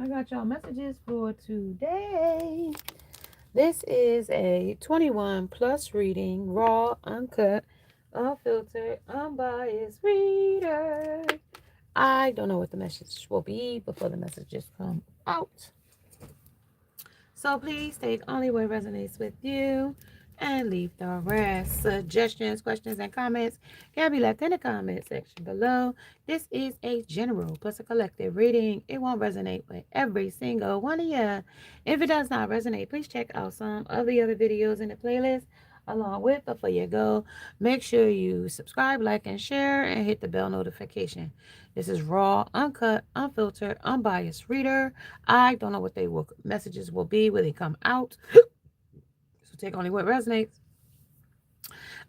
I got y'all messages for today. This is a 21 plus reading, raw, uncut, unfiltered, unbiased reader. I don't know what the message will be before the messages come out. So please take only what resonates with you and leave the rest. Suggestions, questions, and comments can be left in the comment section below. This is a general plus a collective reading. It won't resonate with every single one of you. If it does not resonate, please check out some of the other videos in the playlist along with. Before you go, make sure you subscribe, like, and share, and hit the bell notification. This is raw, uncut, unfiltered, unbiased reader. I don't know what messages will be when they come out. So take only what resonates.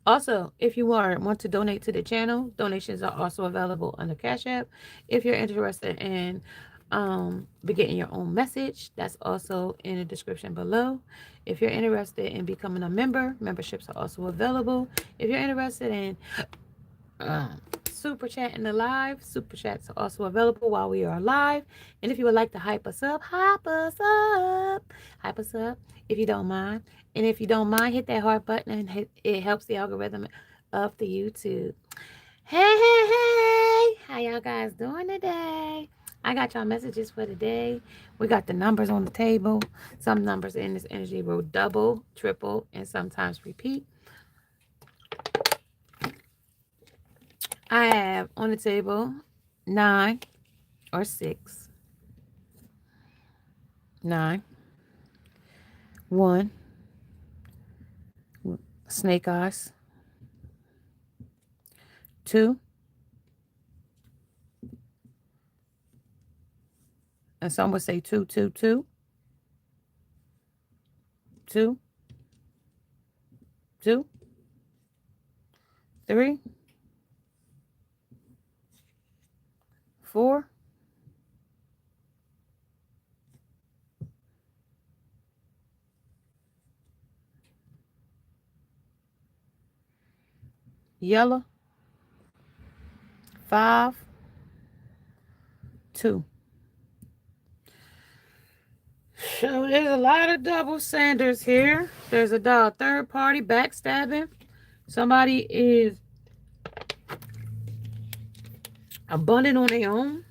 Also, if you want to donate to the channel, donations are also available under Cash App. If you're interested in getting your own message, that's also in the description below. If you're interested in becoming a member, memberships are also available. If you're interested in super chat in the live, super chats are also available while we are live. And if you would like to hype us up, if you don't mind. And if you don't mind, hit that heart button, and it helps the algorithm of the YouTube. Hey, how y'all guys doing today? I got y'all messages for today. We got the numbers on the table. Some numbers in this energy will double, triple, and sometimes repeat. I have on the table 9 or 6. 9. 1. Snake eyes. 2. And some would say 2, 2, 2. 2. 2. 3. 4. 5. 2. So there's a lot of double sanders here. There's a third party backstabbing. Somebody is abundant on their own.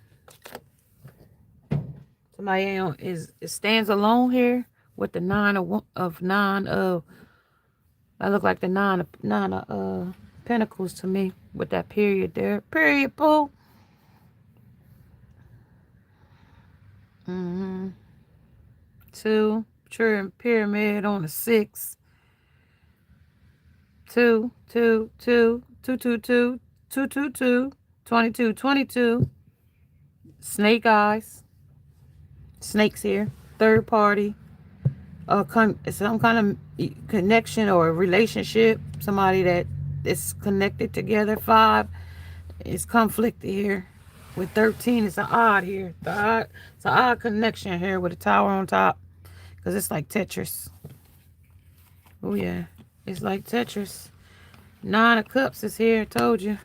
Somebody stands alone here with the 9 of that look like the 9 of Pentacles to me, with that period there. Period, Pooh. 2. Tryin pyramid on the 6. 2, 2, 2, 2, 2, 2, 2, 2, 2, 22, 22. Snake eyes. Snakes here. Third party. Some kind of connection or relationship. Somebody that is connected together. 5 is conflicted here. With 13, it's an odd here. It's an odd connection here with a tower on top. Because it's like Tetris. Oh, yeah. It's like Tetris. 9 of Cups is here. I told you.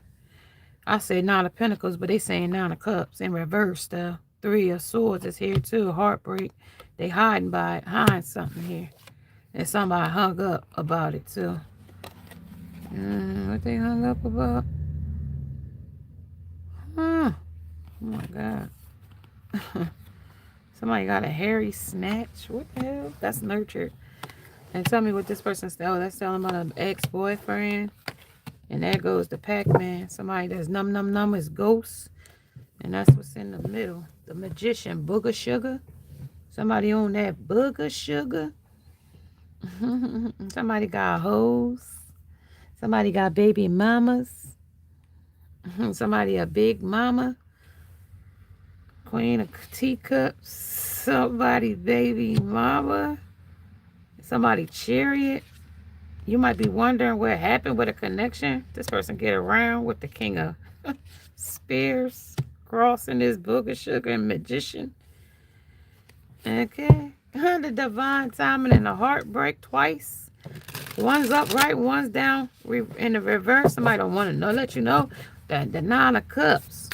I said 9 of Pentacles, but they saying 9 of Cups in reverse stuff. 3 of Swords is here too. Heartbreak. They hiding something here. And somebody hung up about it too. What they hung up about? Oh my God. Somebody got a hairy snatch. What the hell? That's nurtured. And tell me what this person's telling. That's telling about an ex-boyfriend. And there goes the Pac-Man. Somebody that's numb is ghost. And that's what's in the middle. The Magician, Booger Sugar. Somebody on that Booger Sugar. Somebody got hoes. Somebody got baby mamas. Somebody a big mama. Queen of Teacups. Somebody baby mama. Somebody chariot. You might be wondering what happened with a connection. This person get around with the King of Spears. Crossing this Booger Sugar and Magician. Okay. The divine timing and the heartbreak twice. One's upright, one's down in the reverse. Somebody don't want to let you know that the 9 of Cups.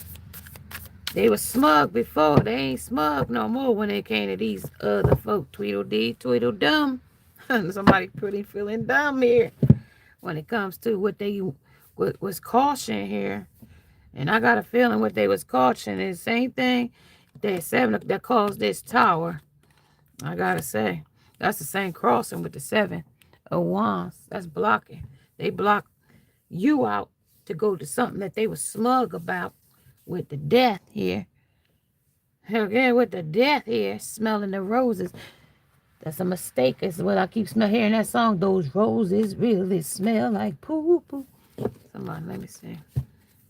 They was smug before. They ain't smug no more when it came to these other folk. Tweedledee, Tweedledum. Somebody pretty feeling dumb here when it comes to what was caution here. And I got a feeling what they was cautioning is the same thing that seven that caused this tower. I gotta say, that's the same crossing with the 7 of Wands. That's blocking. They block you out to go to something that they were smug about with the death here. Okay, with the death here, smelling the roses. That's a mistake. It's what I keep hearing that song. Those roses really smell like poo poo. Somebody, let me see.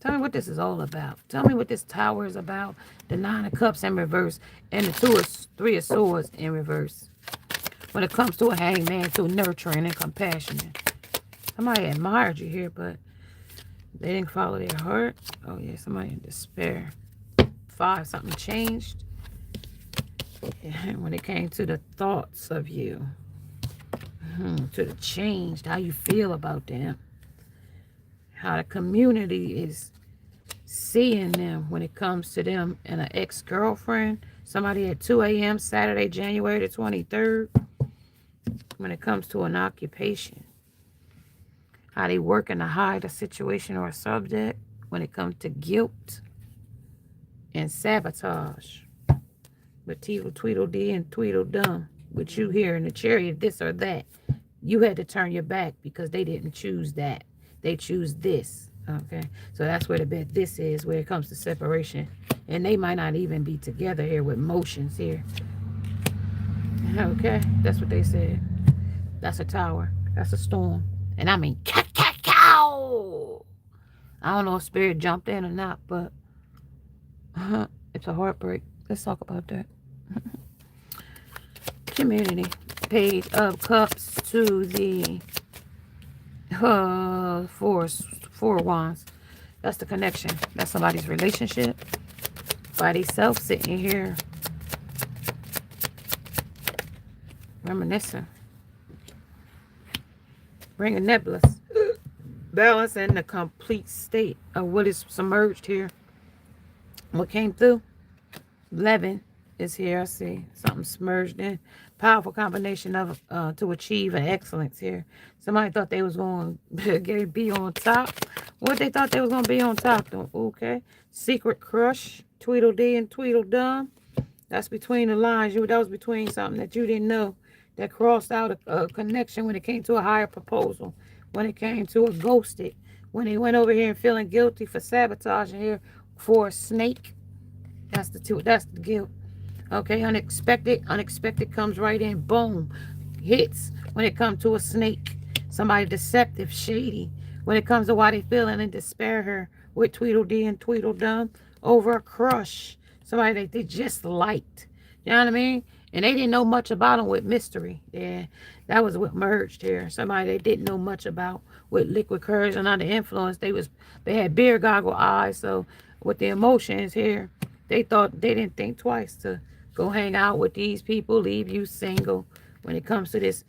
Tell me what this is all about. Tell me what this tower is about. The 9 of Cups in reverse and the 3 of Swords in reverse. When it comes to a hangman, to nurturing and compassionate. Somebody admired you here, but they didn't follow their heart. Oh yeah, somebody in despair. 5, something changed. And when it came to the thoughts of you, to the change, how you feel about them, how the community is seeing them when it comes to them and an ex-girlfriend, somebody at 2 a.m. Saturday, January the 23rd, when it comes to an occupation, how they working to hide a situation or a subject when it comes to guilt and sabotage. With Tweedledee and Tweedledum, with you here in the chariot, this or that, you had to turn your back because they didn't choose that. They choose this. Okay, so that's where the bet this is, where it comes to separation. And they might not even be together here with motions here. Okay, that's what they said. That's a tower. That's a storm. And I mean, cow. I don't know if spirit jumped in or not, but it's a heartbreak. Let's talk about that. Community. Page of Cups to the 4 of Wands. That's the connection. That's somebody's relationship. By themselves sitting here reminiscing. Bringing nebulous. Balance in the complete state of what is submerged here. What came through? 11 is here. I see something submerged in. Powerful combination of to achieve an excellence here. Somebody thought they was going to be on top. What they thought they was going to be on top though. Okay. Secret crush. Tweedledee and Tweedledum. That's between the lines. That was between something that you didn't know. That crossed out a connection when it came to a higher proposal. When it came to a ghosted. When they went over here and feeling guilty for sabotaging here for a snake. That's the guilt. Okay, unexpected comes right in, boom, hits when it comes to a snake. Somebody deceptive, shady. When it comes to why they feeling in despair here with Tweedledee and Tweedledum over a crush. Somebody that they just liked. You know what I mean? And they didn't know much about them with mystery. Yeah, that was what merged here. Somebody they didn't know much about with liquid courage and under influence. They had beer goggle eyes. So with the emotions here, they didn't think twice to go hang out with these people, leave you single. When it comes to this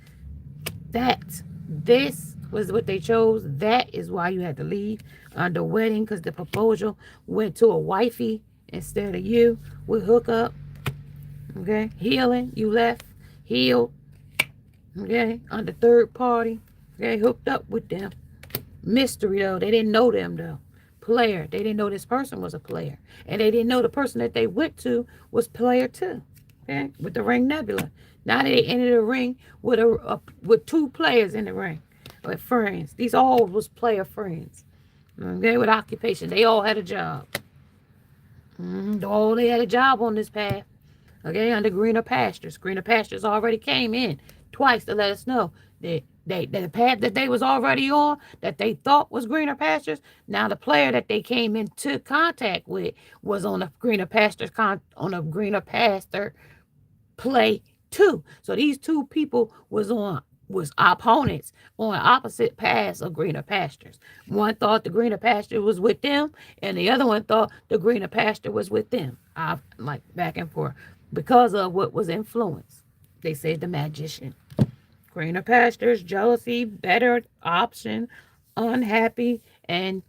was what they chose. That is why you had to leave under wedding, because the proposal went to a wifey instead of you with hookup. Okay, healing, you left, healed. Okay, under third party. Okay, hooked up with them. Mystery though, they didn't know them though. Player, they didn't know this person was a player, and they didn't know the person that they went to was player too. Okay, with the ring nebula. Now they entered the ring with with 2 players in the ring, with friends. These all was player friends. Okay, with occupation, they all had a job. All they had a job on this path. Okay, under greener pastures. Greener pastures already came in twice to let us know that the path that they was already on, that they thought was greener pastures. Now the player that they came into contact with was on a greener pastures pasture play too. So these 2 people was opponents on opposite paths of greener pastures. One thought the greener pasture was with them, and the other one thought the greener pasture was with them. Like back and forth because of what was influenced. They said the magician. Greener pastures, jealousy, better option, unhappy, and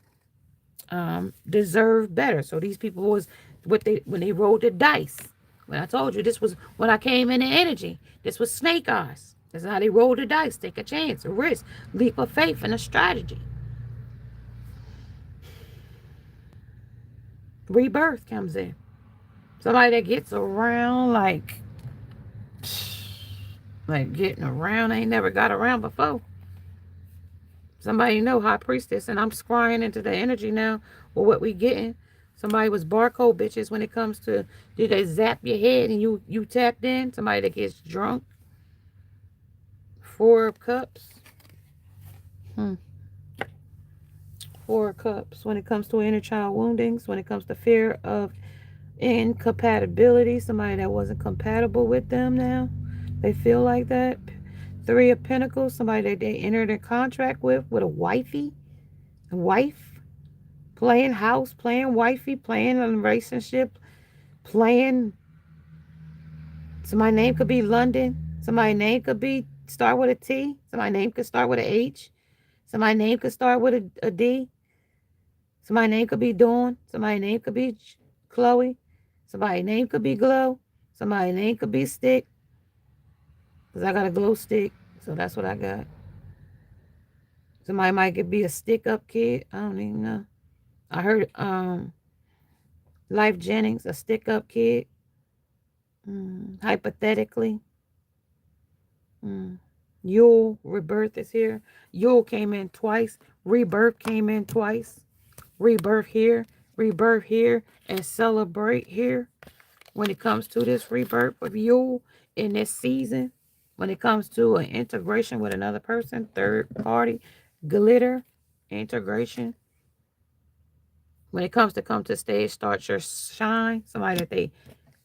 deserve better. So these people was when they rolled the dice. When I told you this was when I came in the energy. This was snake eyes. This is how they roll the dice. Take a chance, a risk, leap of faith, and a strategy. Rebirth comes in. Somebody that gets around like getting around ain't never got around before. Somebody know high priestess, and I'm scrying into the energy now with what we getting. Somebody was barcode bitches when it comes to, did they zap your head and you tapped in? Somebody that gets drunk. 4 of Cups. 4 of Cups. When it comes to inner child woundings, when it comes to fear of incompatibility, somebody that wasn't compatible with them now. They feel like that. 3 of Pentacles, somebody that they entered a contract with a wifey. A wife. Playing house, playing wifey, playing a relationship, playing. Somebody's name could be London. Somebody's name could be start with a T. Somebody's name could start with an H. Somebody's name could start with a D. Somebody's name could be Dawn. Somebody's name could be Chloe. Somebody's name could be Glow. Somebody's name could be Stick. Because I got a glow stick. So that's what I got. Somebody might be a stick up kid. I don't even know. I heard Life Jennings, a stick up kid. Hypothetically. Yule, rebirth is here. Yule came in twice. Rebirth came in twice. Rebirth here, and celebrate here. When it comes to this rebirth of Yule in this season, when it comes to an integration with another person, third party, glitter, integration. When it comes to come to stage, start your shine. Somebody that they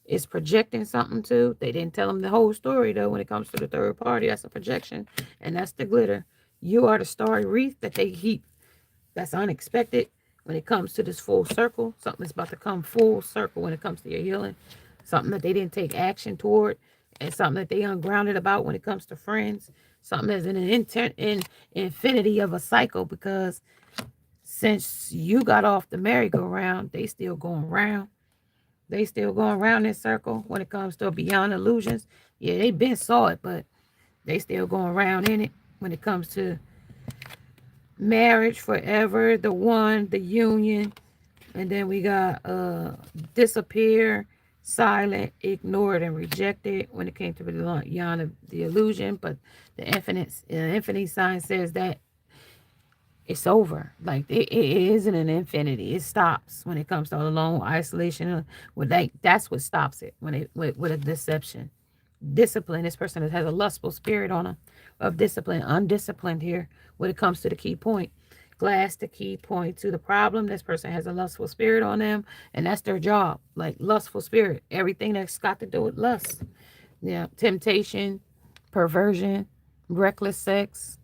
is projecting something to. They didn't tell them the whole story, though, when it comes to the third party. That's a projection, and that's the glitter. You are the starry wreath that they heap. That's unexpected when it comes to this full circle. Something that's about to come full circle when it comes to your healing. Something that they didn't take action toward, and something that they ungrounded about when it comes to friends. Something that's in an infinity of a cycle, because since you got off the merry-go-round, they still going round. They still going around this circle when it comes to beyond illusions. Yeah, they been saw it, but they still going around in it when it comes to marriage, forever, the one, the union. And then we got disappear, silent, ignored, and rejected when it came to beyond the illusion. But the infinity sign says that it's over. Like it isn't an infinity. It stops when it comes to alone isolation. That's what stops it when it with a deception. Discipline. This person has a lustful spirit on them of discipline. Undisciplined here when it comes to the key point. Glass, the key point to the problem. This person has a lustful spirit on them, and that's their job. Like lustful spirit. Everything that's got to do with lust. Yeah, temptation, perversion, reckless sex,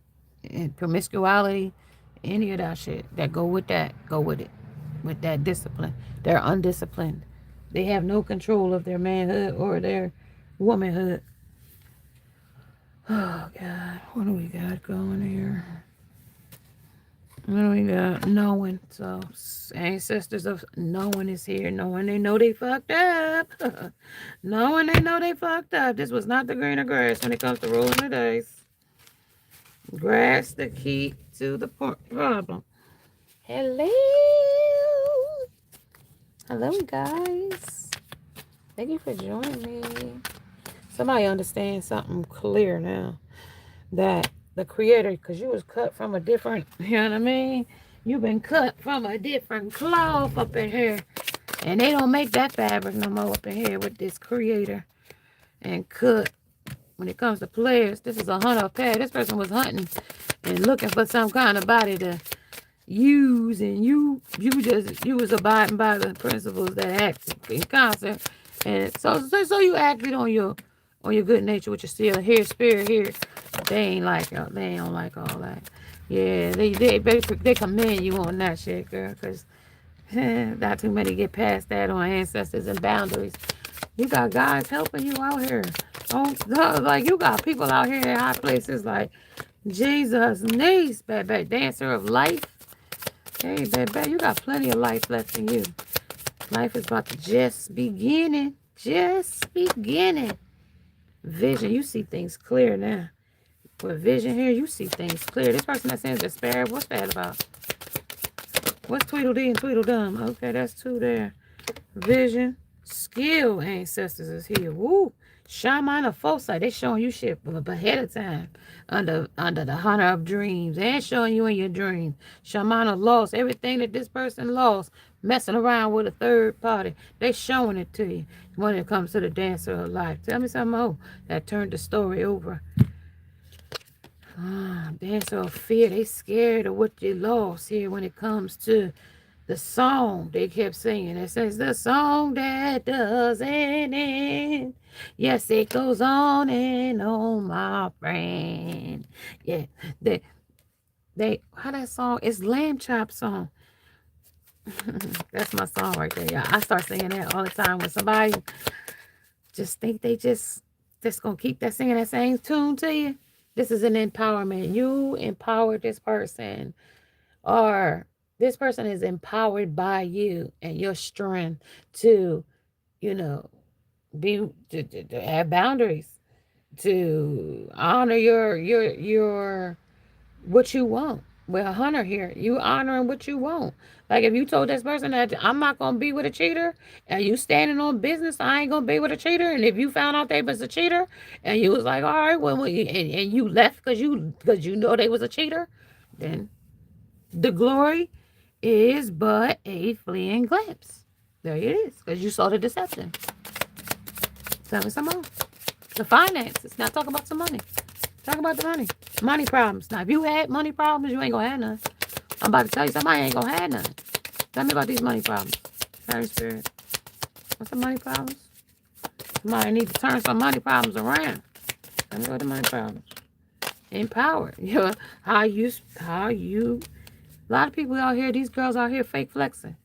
and promiscuity. Any of that shit that go with that, go with it. With that discipline. They're undisciplined. They have no control of their manhood or their womanhood. Oh, God. What do we got going here? What do we got? Knowing. So, ancestors of knowing is here. Knowing they know they fucked up. Knowing they know they fucked up. This was not the greener grass when it comes to rolling the dice. Grass the key to the problem. Hello. Hello, guys. Thank you for joining me. Somebody understands something clear now. That the creator, because you was cut from a different, you know what I mean? You've been cut from a different cloth up in here. And they don't make that fabric no more up in here with this creator. And cut. When it comes to players, this is a hunter pair. This person was hunting and looking for some kind of body to use, and you was abiding by the principles that act in concert, and so you acted on your good nature with your still here spirit here. They don't like all that. Yeah, they commend you on that shit, girl, because not too many get past that on ancestors and boundaries. You got guys helping you out here. Oh, like you got people out here in high places like Jesus, niece, baby, dancer of life. Hey, baby, you got plenty of life left in you. Life is about to just beginning. Just beginning. Vision. You see things clear now. With vision here, you see things clear. This person that's in despair, what's that about? What's Tweedledee and Tweedledum? Okay, that's two there. Vision. Skill ancestors is here. Woo. Shaman of foresight. They showing you shit ahead of time. Under the hunter of dreams. And showing you in your dreams. Shaman of loss. Everything that this person lost. Messing around with a third party. They showing it to you. When it comes to the dancer of life. Tell me something more that turned the story over. Dancer of fear. They scared of what they lost here when it comes to the song they kept singing. It says the song that doesn't end. Yes, it goes on and on, my friend. Yeah, they how that song? It's Lamb Chop song. That's my song right there, y'all. I start singing that all the time when somebody just think they just gonna keep that singing that same tune to you. This is an empowerment. You empower this person, or this person is empowered by you and your strength to, to have boundaries, to honor your what you want. Well, Hunter here, you honoring what you want. Like if you told this person that I'm not gonna be with a cheater, and you standing on business, I ain't gonna be with a cheater. And if you found out they was a cheater, and you was like, all right, well, and you left because you know they was a cheater, then the glory is but a fleeing glimpse. There it is, because you saw the deception. Tell me some more. The finances. Now talk about some money. Talk about the money. Money problems. Now, if you had money problems, you ain't gonna have none. I'm about to tell you somebody ain't gonna have none. Tell me about these money problems. Fairy spirit. What's the money problems? Somebody need to turn some money problems around. Tell me about the money problems. Empowered. How you. A lot of people out here, these girls out here fake flexing.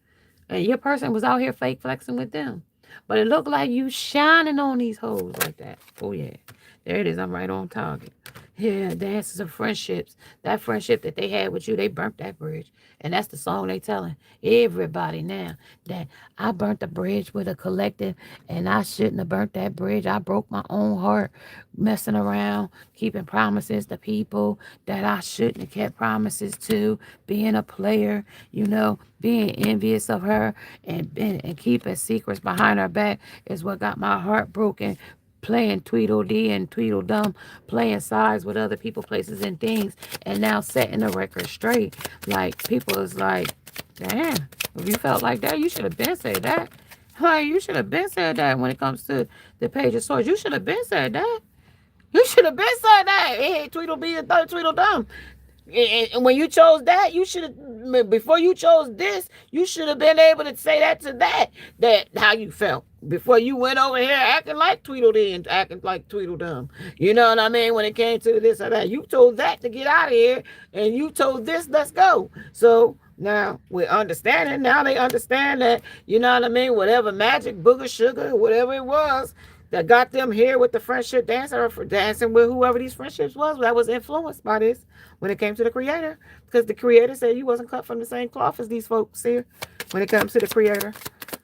And your person was out here fake flexing with them. But it looked like you shining on these hoes like that. Oh, yeah. There it is. I'm right on target. Yeah, dances of friendships. That friendship that they had with you, they burnt that bridge. And that's the song they telling everybody now, that I burnt the bridge with a collective, and I shouldn't have burnt that bridge. I broke my own heart messing around, keeping promises to people that I shouldn't have kept promises to, being a player, being envious of her, and keeping secrets behind her back is what got my heart broken. Playing Tweedledee and Tweedledum, playing sides with other people, places, and things, and now setting the record straight. Like, people is like, damn, if you felt like that, you should have been said that. Like, you should have been said that when it comes to the Page of Swords. You should have been said that. You should have been said that. Hey, Tweedledee and Tweedledum. And when you chose that, you should have, before you chose this, you should have been able to say that to that how you felt before you went over here acting like Tweedledee and acting like Tweedledum. You know what I mean? When it came to this or that, you told that to get out of here, and you told this, let's go. So now we're understanding. Now they understand that, you know what I mean? Whatever magic, booger, sugar, whatever it was that got them here with the friendship dancer, or for dancing with whoever these friendships was, that was influenced by this when it came to the creator, because the creator said you wasn't cut from the same cloth as these folks here when it comes to the creator.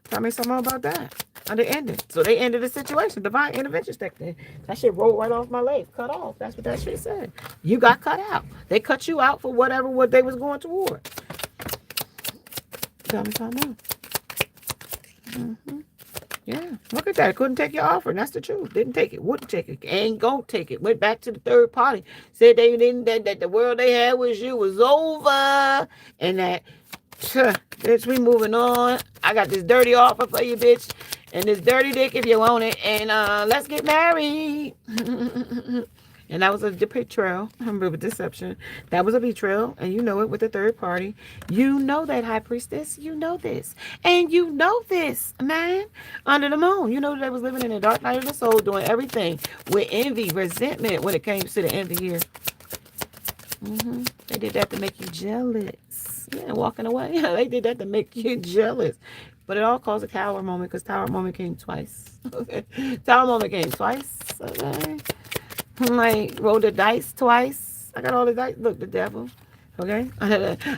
Tell me some more about that. And they ended. So they ended the situation. Divine intervention technique. That shit rolled right off my leg. Cut off. That's what that shit said. You got cut out. They cut you out for what they was going toward. Tell me something more. Mm-hmm. Yeah, look at that. Couldn't take your offer. That's the truth. Didn't take it. Wouldn't take it. Ain't gonna take it. Went back to the third party. Said they didn't. That the world they had with you was over. And that, bitch, we moving on. I got this dirty offer for you, bitch, and this dirty dick if you want it. And let's get married. And that was a betrayal. Remember, deception. That was a betrayal. And you know it with the third party. You know that, High Priestess. You know this. And you know this, man. Under the moon. You know they was living in the dark night of the soul, doing everything with envy, resentment when it came to the envy here. They did that to make you jealous. Yeah, walking away. Yeah, they did that to make you jealous. But it all caused a Tower moment, because Tower moment came twice. Okay. Tower moment came twice. Okay. Like, roll the dice twice. I got all the dice. Look, the devil. Okay,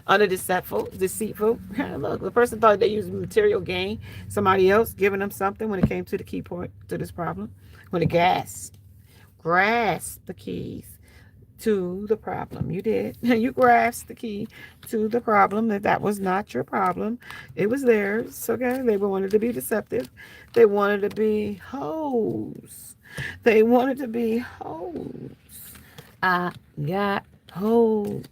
under deceitful. Look, the person thought they used material gain. Somebody else giving them something when it came to the key point to this problem. When it grasped the keys to the problem. You did. You grasped the key to the problem. That was not your problem. It was theirs. Okay, they wanted to be deceptive. They wanted to be hoes. They wanted to be hoes. I got hoes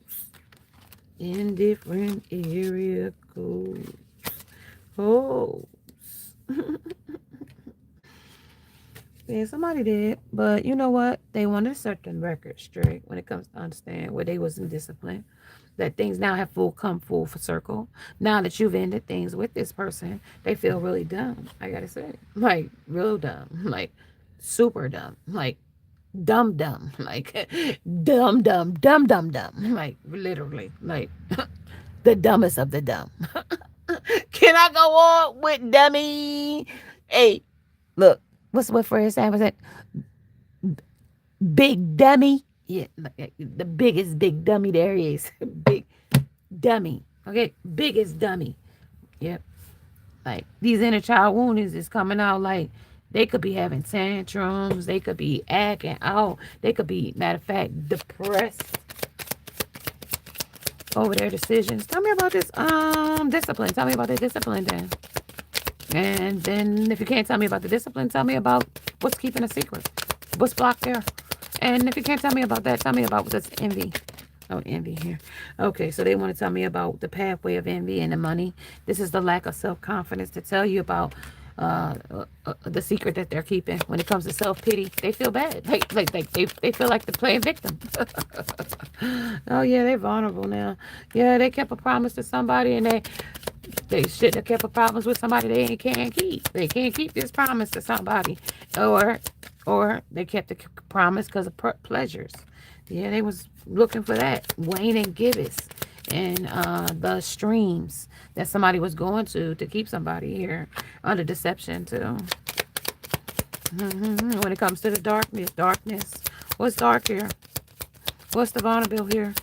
in different area codes. Oh, yeah, somebody did, but you know what? They wanted to set the record straight when it comes to understand where they was in discipline. That things now have come full for circle. Now that you've ended things with this person, they feel really dumb. I gotta say, like real dumb, like super dumb, like dumb, like dumb, like literally, like the dumbest of the dumb. Can I go on with dummy? Hey, look, what's what phrase I was that? Big dummy. Yeah, the biggest big dummy there is. Big dummy. Okay, biggest dummy. Yep. Like these inner child wounds is coming out like they could be having tantrums. They could be acting out. They could be, matter of fact, depressed over their decisions. Tell me about this discipline. Tell me about the discipline then. And then if you can't tell me about the discipline, tell me about what's keeping a secret. What's blocked there? And if you can't tell me about that, tell me about this envy. Oh, envy here. Okay, so they want to tell me about the pathway of envy and the money. This is the lack of self-confidence to tell you about the secret that they're keeping when it comes to self-pity. They feel bad. Like they feel like they're playing victim. Oh, yeah, they're vulnerable now. Yeah, they kept a promise to somebody and they shouldn't have kept a promise with somebody they can't keep. They can't keep this promise to somebody. Or they kept the promise because of pleasures. Yeah, they was looking for that. Wayne and Gibbous and the streams that somebody was going to keep somebody here under deception too. When it comes to the darkness. What's dark here? What's the vulnerable here?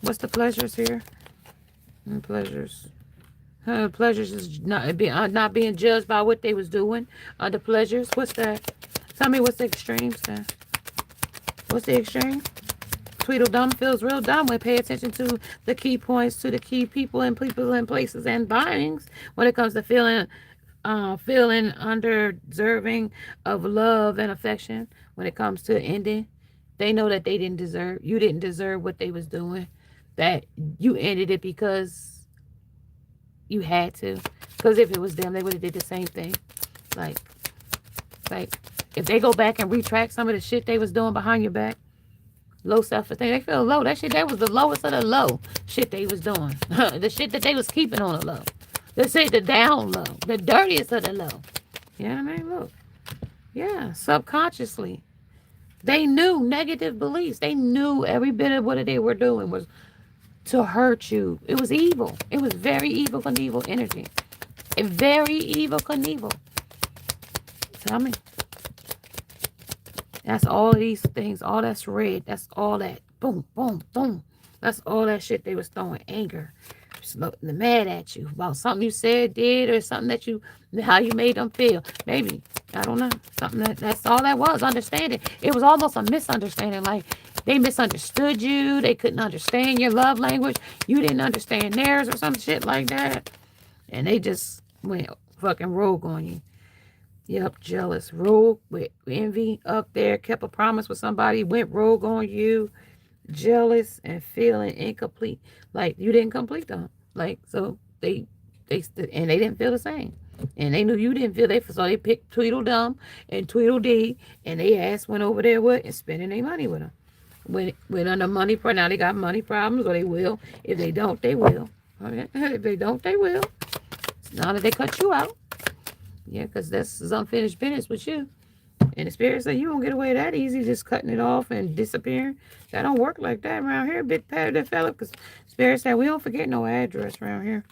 What's the pleasures here? Pleasures. Pleasures is not being judged by what they was doing. The pleasures. What's that? Tell me what's the extremes then. What's the extreme? Tweedledum feels real dumb when pay attention to the key points, to the key people and places and bindings when it comes to feeling undeserving of love and affection. When it comes to ending, they know that you didn't deserve what they was doing. That you ended it because you had to. Because if it was them, they would have did the same thing. Like if they go back and retract some of the shit they was doing behind your back, low self-esteem, they feel low. That shit, that was the lowest of the low shit they was doing. The shit that they was keeping on the low. They say the down low, the dirtiest of the low. You know what I mean? Look. Yeah, subconsciously. They knew negative beliefs. They knew every bit of what they were doing was to hurt you. It was evil. It was very evil Knievel energy. A very evil Knievel. Tell me. That's all of these things. All that's red. That's all that. Boom, boom, boom. That's all that shit they was throwing. Anger. They're mad at you about something you said, did, or something how you made them feel. Maybe. I don't know. That's all that was. Understanding. It was almost a misunderstanding. Like they misunderstood you. They couldn't understand your love language. You didn't understand theirs or some shit like that. And they just went fucking rogue on you. Yep, jealous. Rogue with envy up there. Kept a promise with somebody. Went rogue on you. Jealous and feeling incomplete. Like you didn't complete them. Like so they didn't feel the same. And they knew you didn't feel so they picked Tweedledum and Tweedledee and they ass went over there with and spending their money with them. Went under money for now they got money problems or they will. If they don't, they will. Okay? If they don't, they will. Now that they cut you out. Yeah, because this is unfinished business with you. And the spirit said you don't get away that easy just cutting it off and disappearing. That don't work like that around here, big pat that fella. Because spirit said we don't forget no address around here.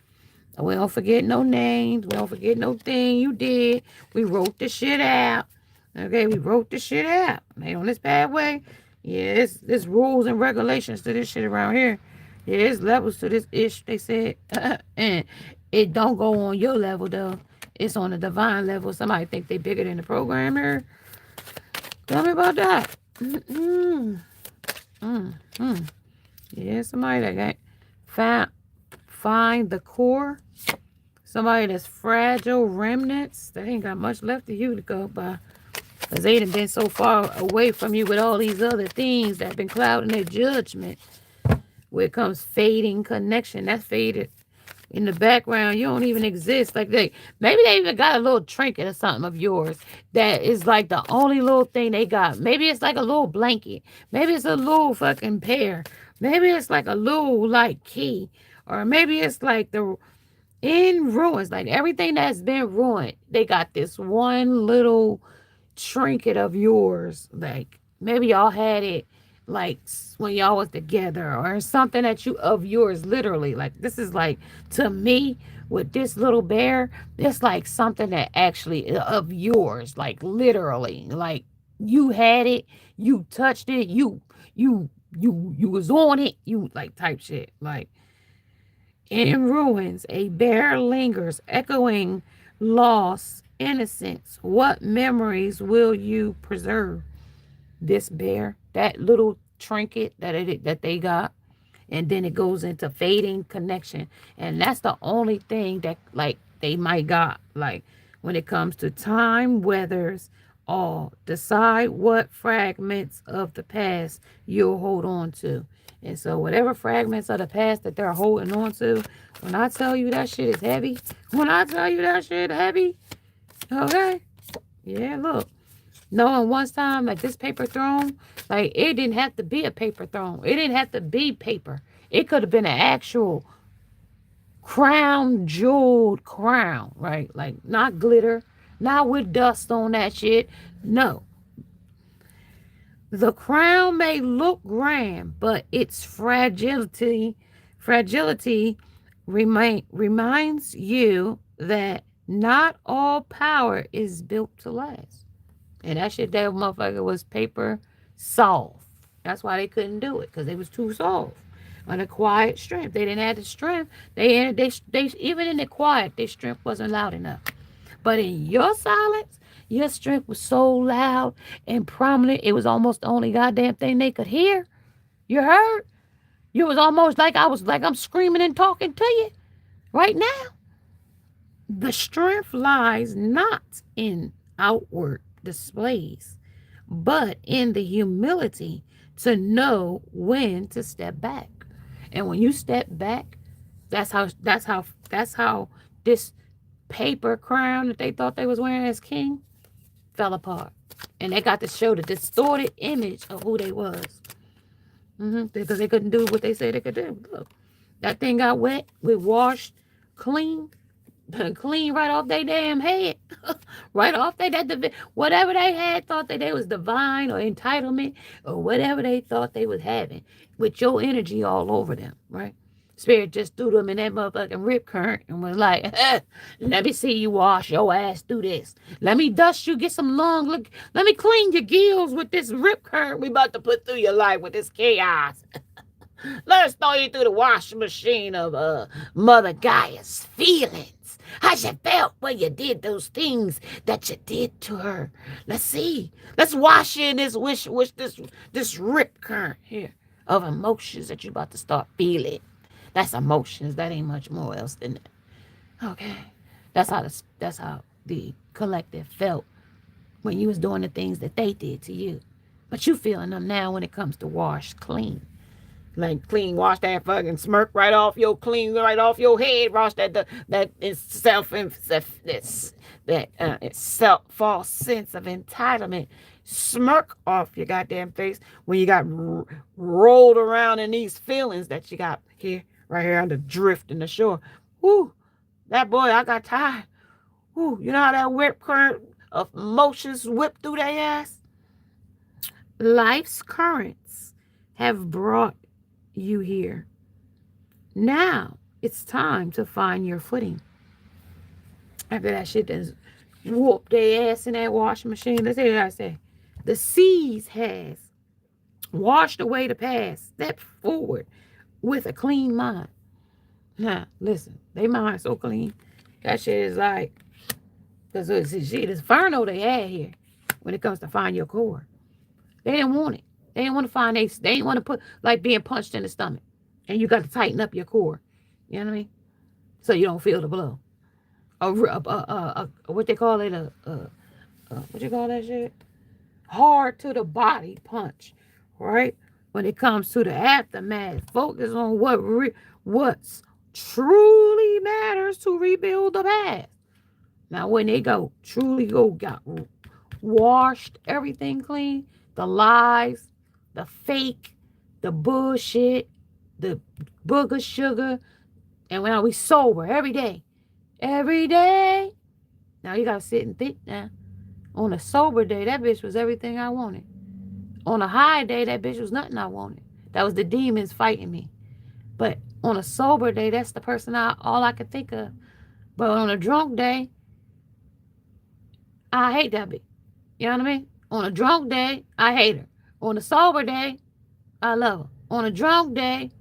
We don't forget no names. We don't forget no thing you did. We wrote the shit out. Okay, we wrote the shit out. Made on this bad way. Yeah, there's rules and regulations to this shit around here. Yeah, there's levels to this ish, they said. And it don't go on your level, though. It's on the divine level. Somebody think they bigger than the programmer. Tell me about that. Mm-mm. Mm-mm. Yeah, somebody that got find the core. Somebody that's fragile remnants. They ain't got much left of you to go by. Because they done been so far away from you with all these other things that been clouding their judgment. Where it comes fading connection. That's faded in the background. You don't even exist. Like maybe they even got a little trinket or something of yours that is like the only little thing they got. Maybe it's like a little blanket. Maybe it's a little fucking pear. Maybe it's like a little like key. Or maybe it's like the in ruins, like everything that's been ruined. They got this one little trinket of yours. Like maybe y'all had it like when y'all was together or something that you of yours literally. Like this is like to me with this little bear, it's like something that actually of yours, like literally. Like you had it, you touched it, you was on it, you like type shit. Like in ruins, a bear lingers, echoing loss, innocence. What memories will you preserve? This bear, that little trinket that they got, and then it goes into fading connection, and that's the only thing that like they might got. Like when it comes to time weathers all, decide what fragments of the past you'll hold on to. And so whatever fragments of the past that they're holding on to, when I tell you that shit is heavy, when I tell you that shit heavy, okay, yeah, look, knowing one time like this paper throne, like it didn't have to be a paper throne. It didn't have to be paper. It could have been an actual crown, jeweled crown, right? Like not glitter, not with dust on that shit. No. The crown may look grand, but its fragility reminds you that not all power is built to last. And that shit, that motherfucker was paper soft. That's why they couldn't do it, because they was too soft. On a quiet strength, they didn't have the strength. They even in the quiet, their strength wasn't loud enough. But in your silence, your strength was so loud and prominent. It was almost the only goddamn thing they could hear. You heard? You was almost like I'm screaming and talking to you right now. The strength lies not in outward displays, but in the humility to know when to step back. And when you step back, that's how this paper crown that they thought they was wearing as king fell apart. And they got to show the distorted image of who they was. Because they couldn't do what they said they could do. Look, that thing got wet, we washed clean, clean right off their damn head. Right off whatever they had thought that they was divine or entitlement or whatever they thought they was having with your energy all over them, right? Spirit just threw them in that motherfucking rip current and was like, let me see you wash your ass through this. Let me dust you, get some look. Let me clean your gills with this rip current we about to put through your life with this chaos. Let us throw you through the washing machine of Mother Gaia's feelings. How she felt when you did those things that you did to her. Let's see. Let's wash in this this rip current here of emotions that you about to start feeling. That's emotions. That ain't much more else than that. Okay. That's how the collective felt when you was doing the things that they did to you. But you feeling them now when it comes to wash clean. Like clean, wash that fucking smirk right off your head. Wash that false sense of entitlement. Smirk off your goddamn face when you got rolled around in these feelings that you got here, right here on the drift in the shore. Whoo, that boy, I got tired. Whoo, you know how that whip current of emotions whipped through their ass? Life's currents have brought you here. Now it's time to find your footing. After that shit that's whooped their ass in that washing machine, let's hear what I say. The seas has washed away the past. Step forward. with a clean mind. Now, listen, they mind so clean. That shit is like, because it's inferno they had here when it comes to find your core. They didn't want it. They didn't want to find they didn't want to put like being punched in the stomach. And you got to tighten up your core. You know what I mean? So you don't feel the blow. What they call it? What you call that shit? Hard to the body punch, right? When it comes to the aftermath, focus on what's truly matters to rebuild the past. Now, when they got washed everything clean, the lies, the fake, the bullshit, the booger sugar, and when we sober every day, now you gotta sit and think now. On a sober day, that bitch was everything I wanted. On a high day, that bitch was nothing I wanted. That was the demons fighting me. But on a sober day, that's the person all I could think of. But on a drunk day, I hate that bitch. You know what I mean? On a drunk day, I hate her. On a sober day, I love her. On a drunk day,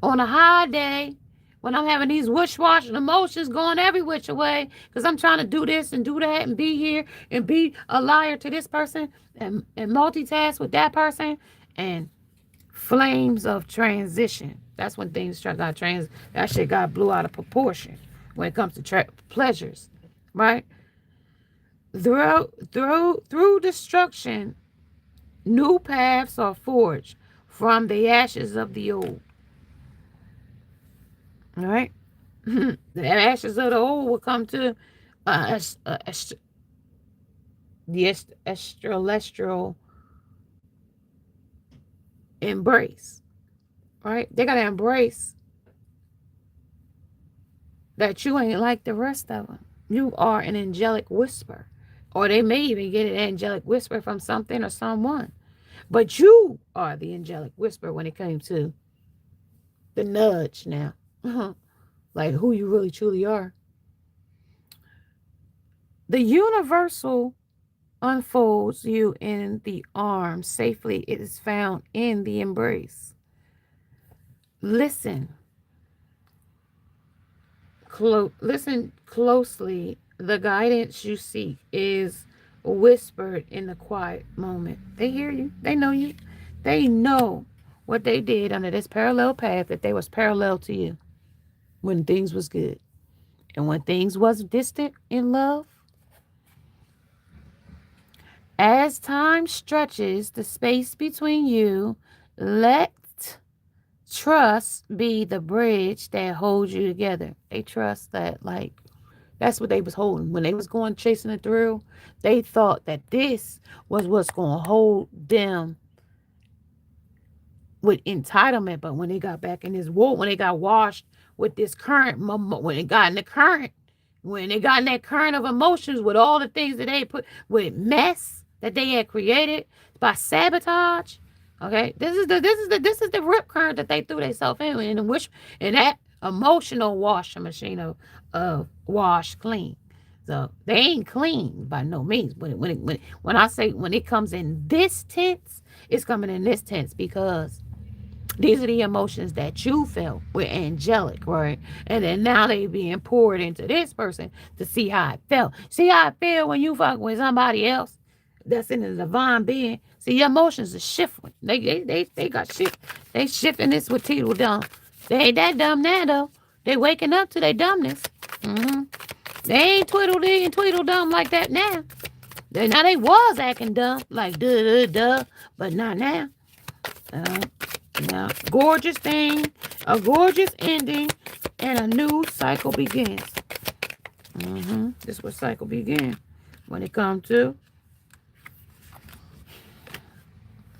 on a high day, when I'm having these wish-washing emotions going every which way, because I'm trying to do this and do that and be here and be a liar to this person and multitask with that person, and flames of transition. That's when things that shit got blew out of proportion when it comes to pleasures, right? Through destruction, new paths are forged from the ashes of the old. All right? The ashes of the old will come to the celestial embrace. Right? They got to embrace that you ain't like the rest of them. You are an angelic whisper. Or they may even get an angelic whisper from something or someone. But you are the angelic whisper when it came to the nudge now. Like who you really truly are. The universal unfolds you in the arms safely. It is found in the embrace. Listen. Listen closely. The guidance you seek is whispered in the quiet moment. They hear you. They know you. They know what they did under this parallel path, that they was parallel to you when things was good. And when things was distant in love, as time stretches the space between you, let trust be the bridge that holds you together. They trust that, like, that's what they was holding. When they was going chasing it through, they thought that this was what's going to hold them with entitlement. But when they got back in this war, when they got washed with this current, when they got in the current, when they got in that current of emotions with all the things that they put, with mess that they had created by sabotage. Okay, this is the rip current that they threw themselves in that emotional washing machine of wash clean. So they ain't clean by no means. But when I say when it comes in this tense, it's coming in this tense because these are the emotions that you felt were angelic, right? And then now they being poured into this person to see how it felt. See how it feel when you fuck with somebody else that's in the divine being. See, your emotions are shifting. They got shift. They shifting this with Tito dumb. They ain't that dumb now though. They waking up to their dumbness. They ain't twiddle dumb like that now. Now they was acting dumb, like duh, but not now. Now, gorgeous thing, a gorgeous ending, and a new cycle begins. This is what cycle begin when it comes to,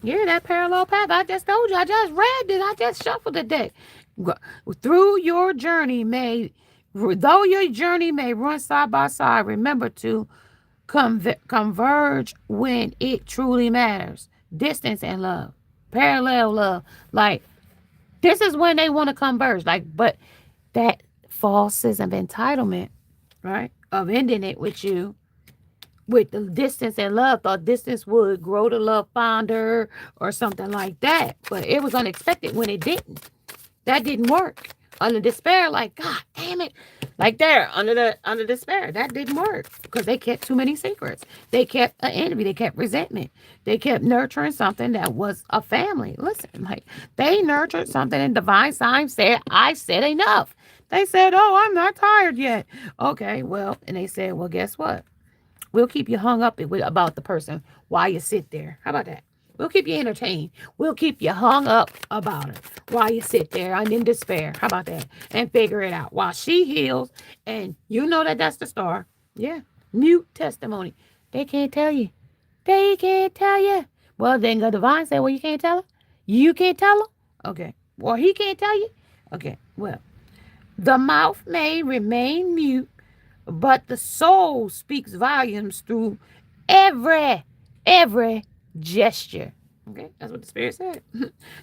yeah, that parallel path. I just told you. I just read this. I just shuffled the deck. Though your journey may run side by side, remember to converge when it truly matters. Distance and love. Parallel love. Like, this is when they want to converge. Like, but that false sense of entitlement, right? Of ending it with you, with the distance and love, thought distance would grow the love fonder or something like that. But it was unexpected when it didn't. That didn't work. Under despair, like, God damn it. Like there, under despair, that didn't work because they kept too many secrets. They kept an envy. They kept resentment. They kept nurturing something that was a family. Listen, like they nurtured something, and divine sign said, I said enough. They said, oh, I'm not tired yet. Okay, well, and they said, well, guess what? We'll keep you hung up about the person while you sit there. How about that? We'll keep you entertained. We'll keep you hung up about it while you sit there and in despair. How about that? And figure it out while she heals. And you know that that's the star. Yeah. Mute testimony. They can't tell you. They can't tell you. Well, then the divine said, well, you can't tell her? You can't tell her? Okay. Well, he can't tell you? Okay. Well, the mouth may remain mute, but the soul speaks volumes through every gesture. Okay, that's what the spirit said.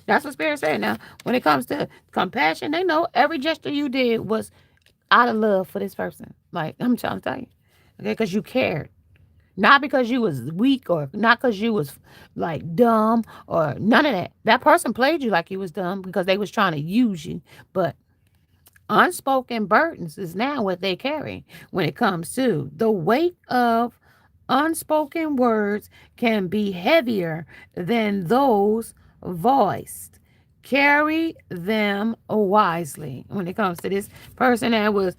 That's what spirit said. Now, when it comes to compassion, they know every gesture you did was out of love for this person. Like I'm trying to tell you, okay, because you cared, not because you was weak or not because you was like dumb or none of that. That person played you like you was dumb because they was trying to use you, but unspoken burdens is now what they carry when it comes to the weight of unspoken words can be heavier than those voiced. Carry them wisely when it comes to this person that was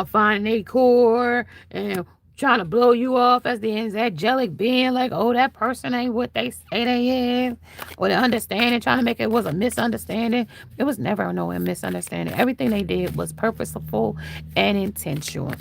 finding a core and trying to blow you off as the angelic being, like, oh, that person ain't what they say they is, or the understanding, trying to make it was a misunderstanding. It was never no misunderstanding. Everything they did was purposeful and intentional.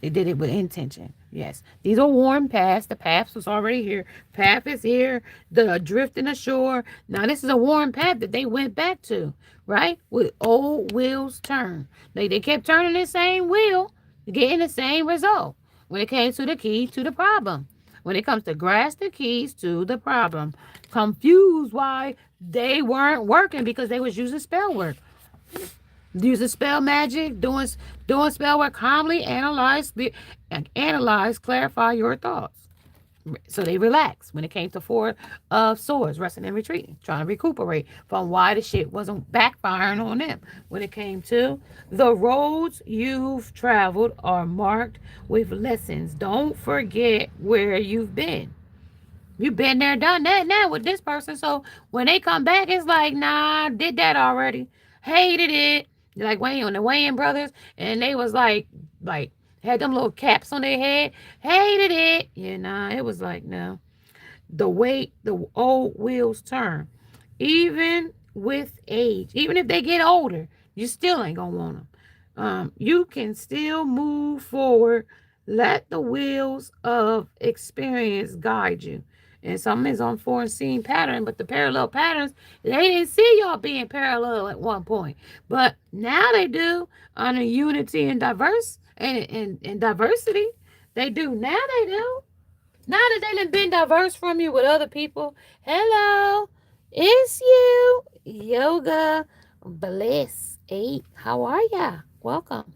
They did it with intention. Yes. These are worn paths. The path was already here. Path is here. The drifting ashore. Now, this is a worn path that they went back to, right? With old wheels turn. They kept turning the same wheel, getting the same result when it came to the key to the problem. When it comes to grasp the keys to the problem. Confused why they weren't working because they was using spell work. Using spell magic, doing spell work, calmly analyze, clarify your thoughts. So they relaxed when it came to Four of Swords, resting and retreating, trying to recuperate from why the shit wasn't backfiring on them. When it came to the roads you've traveled are marked with lessons. Don't forget where you've been. You've been there, done that now with this person. So when they come back, it's like, nah, did that already. Hated it. Like Wayne on the Wayne brothers. And they was like, had them little caps on their head. Hated it. Yeah, nah, it was like, no. The old wheels turn. Even with age, even if they get older, you still ain't gonna want them. You can still move forward. Let the wheels of experience guide you. And some is on foreseen pattern, but the parallel patterns, they didn't see y'all being parallel at one point. But now they do on a unity and and diversity. They do. Now they do. Now that they done been diverse from you with other people. Hello, it's you. Yoga Bliss 8. How are ya? Welcome.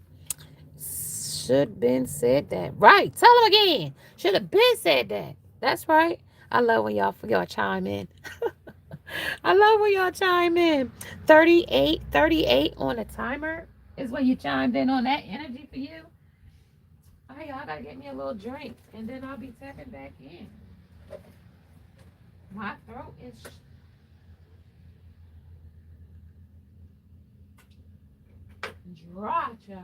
Should been said that. Right. Tell them again. Should have been said that. That's right. I love when y'all chime in. I love when y'all chime in. 38 on the timer is when you chimed in on that energy for you. All right, y'all gotta get me a little drink and then I'll be tapping back in. My throat is dry, child.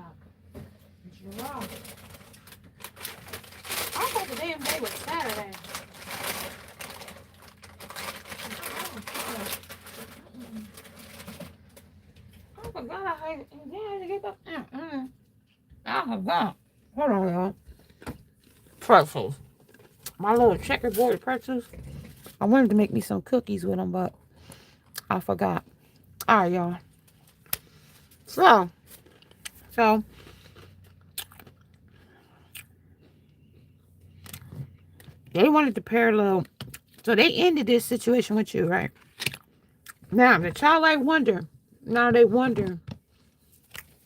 Dry. I thought the damn day was Saturday. I forgot I had to get up. I forgot. Hold on, y'all. Pretzels. My little checkerboard pretzels. I wanted to make me some cookies with them, but I forgot. All right, y'all. So they wanted to parallel. So they ended this situation with you, right? Now, the childlike wonder. Now they wonder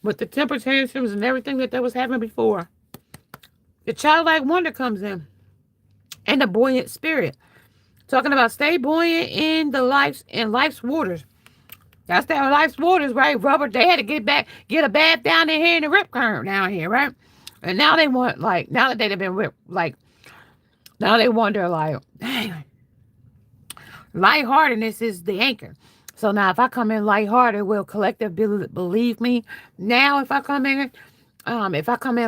with the temper tantrums and everything that they was having before. The childlike wonder comes in. And the buoyant spirit. Talking about stay buoyant in life's waters. That's their life's waters, right? Rubber, they had to get a bath down in here in the rip current down here, right? And now they want, like, now that they've been ripped, like, now they wonder, like, dang, lightheartedness is the anchor. So now if I come in lighthearted, will collective believe me? Now if I come in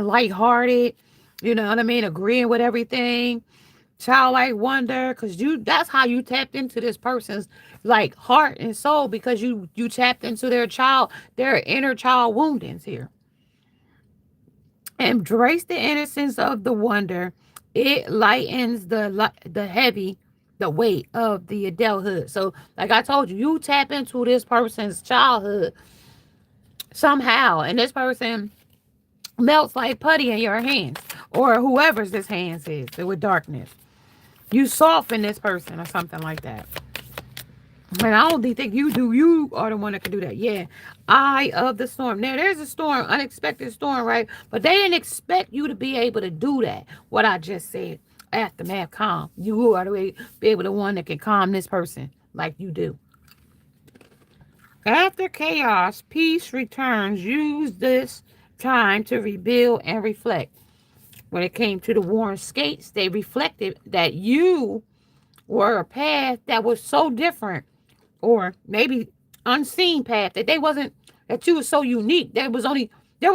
lighthearted, you know what I mean, agreeing with everything, childlike wonder, because that's how you tapped into this person's like heart and soul, because you tapped into their inner child woundings here. Embrace the innocence of the wonder. It lightens the weight of the adulthood. So like I told you, you tap into this person's childhood somehow, and this person melts like putty in your hands, or whoever's this hands is with darkness. You soften this person or something like that. And I don't think you do. You are the one that can do that. Yeah. Eye of the storm. Now, there's a storm, unexpected storm, right? But they didn't expect you to be able to do that. What I just said. Aftermath, calm. You are to be able to one that can calm this person like you do. After chaos, peace returns. Use this time to rebuild and reflect. When it came to the Warren Skates, they reflected that you were a path that was so different, or maybe unseen path, that you were so unique. There was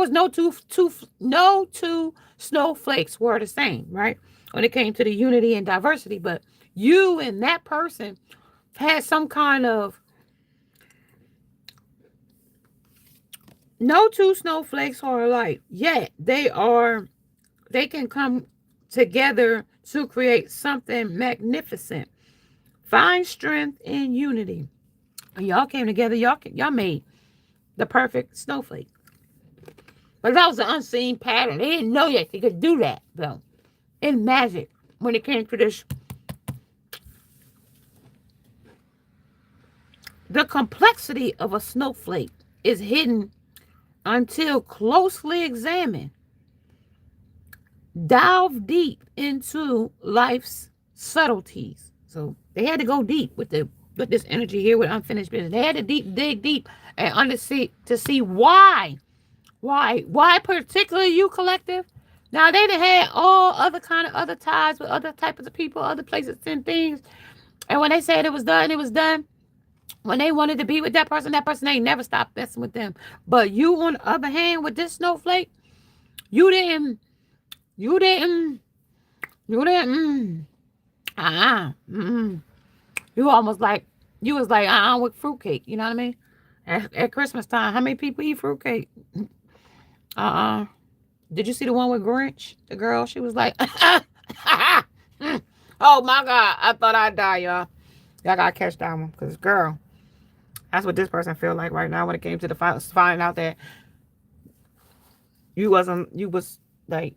no two snowflakes were the same, right? When it came to the unity and diversity, but you and that person had some kind of, no two snowflakes are alike, yet they can come together to create something magnificent. Find strength in unity. And y'all came together, y'all made the perfect snowflake. But that was an unseen pattern. They didn't know yet they could do that, though. In magic, when it came to this. The complexity of a snowflake is hidden until closely examined. Delve deep into life's subtleties. So they had to go deep with this energy here with unfinished business. They had to dig deep and to see why particularly you, collective. Now they done had all other ties with other types of people, other places and things. And when they said it was done, it was done. When they wanted to be with that person ain't never stopped messing with them. But you, on the other hand, with this snowflake, you didn't. You almost like, you was like, with fruitcake. You know what I mean? At Christmas time, how many people eat fruitcake? Did you see the one with Grinch? The girl, she was like, oh my God, I thought I'd die, y'all. Y'all gotta catch that one, because girl, that's what this person feel like right now when it came to the finding out that you was like,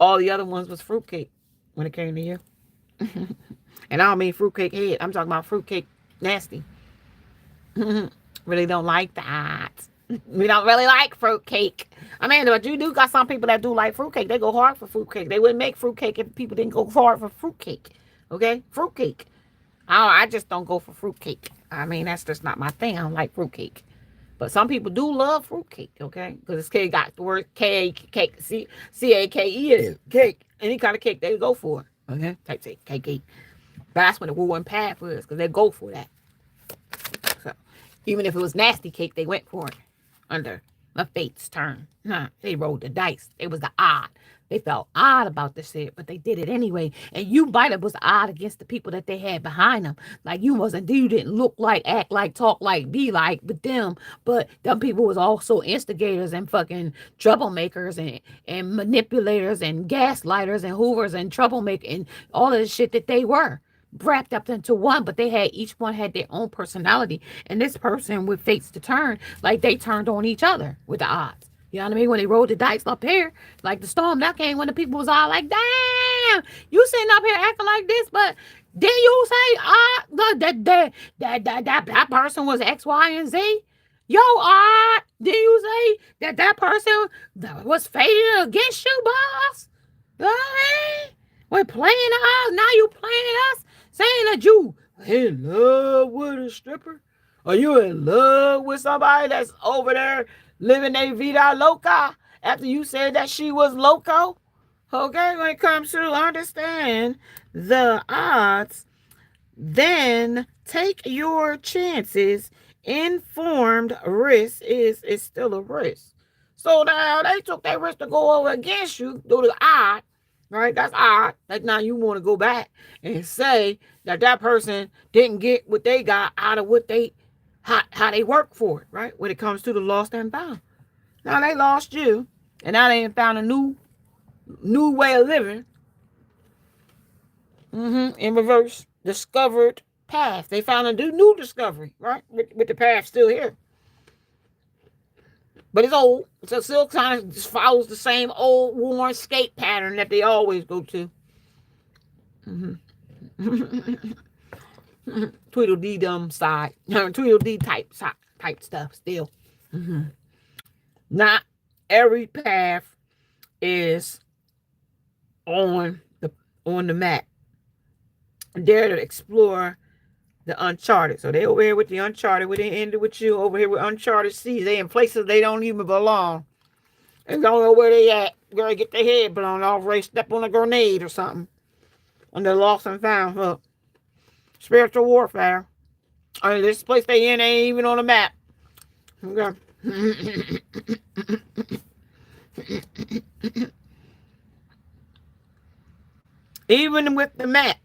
all the other ones was fruitcake when it came to you. And I don't mean fruitcake head. I'm talking about fruitcake nasty. Really don't like that. We don't really like fruitcake. I mean, but you do got some people that do like fruitcake. They go hard for fruitcake. They wouldn't make fruitcake if people didn't go hard for fruitcake. Okay? Fruitcake. I just don't go for fruitcake. I mean, that's just not my thing. I don't like fruitcake. But some people do love fruitcake, okay? Because it's got the word cake, C-A-K-E, cake. Any kind of cake, they go for it, okay? Type say cake. But that's when the war and path was, because they go for that. So, even if it was nasty cake, they went for it under the fate's turn. They rolled the dice. It was the odd. They felt odd about this shit, but they did it anyway. And you might have was odd against the people that they had behind them. Like you didn't look like, act like, talk like, be like with them. But them people was also instigators and fucking troublemakers and manipulators and gaslighters and hoovers and troublemakers and all of the shit that they were. Wrapped up into one, but each one had their own personality. And this person with fates to turn, like they turned on each other with the odds. You know what I mean? When they rolled the dice up here, like the storm that came when the people was all like, damn, you sitting up here acting like this, but then you say, that person was X, Y, and Z? Yo, did you say that person was fated against you, boss? You know what I mean? We're playing us, now you playing us, saying that you in love with a stripper. Are you in love with somebody that's over there living a vida loca after you said that she was loco? Okay, when it comes to understand the odds, then take your chances. Informed risk is still a risk. So now they took that risk to go over against you through the odd, right? That's odd. Like now you want to go back and say that that person didn't get what they got out of what they how they work for it, right? When it comes to the lost and found. Now they lost you, and now they found a new way of living. In reverse, discovered path. They found a new discovery, right? With the path still here. But it's old. So it still kind of just follows the same old worn skate pattern that they always go to. Tweedledee dumb side. Tweedledee type stuff still. Not every path is on the map. Dare to explore the uncharted. So they over here with the uncharted. We didn't end it with you over here with uncharted seas. They in places they don't even belong. They don't know where they at. Girl, get their head blown off. They step on a grenade or something. On the lost and found. Look. Spiritual warfare. I mean, this place they in ain't even on the map. Okay. Even with the map,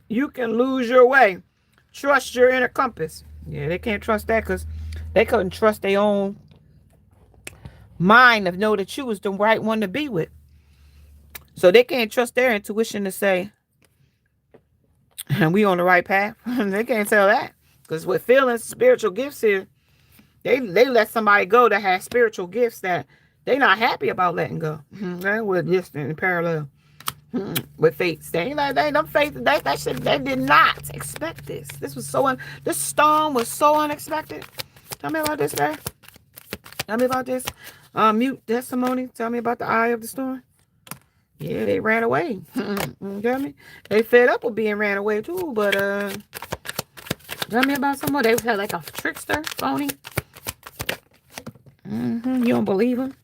you can lose your way. Trust your inner compass. Yeah, they can't trust that because they couldn't trust their own mind to know that you was the right one to be with. So they can't trust their intuition to say, we on the right path. They can't tell that. Because with feelings, spiritual gifts here, they let somebody go that has spiritual gifts that they not happy about letting go. Okay? With just in parallel. With fates. They did not expect this. This storm was so unexpected. Tell me about this, guy. Tell me about this. Mute testimony. Tell me about the eye of the storm. Yeah, they ran away. You got me? They fed up with being ran away too, but tell me about some more. They had like a trickster, phony. You don't believe them?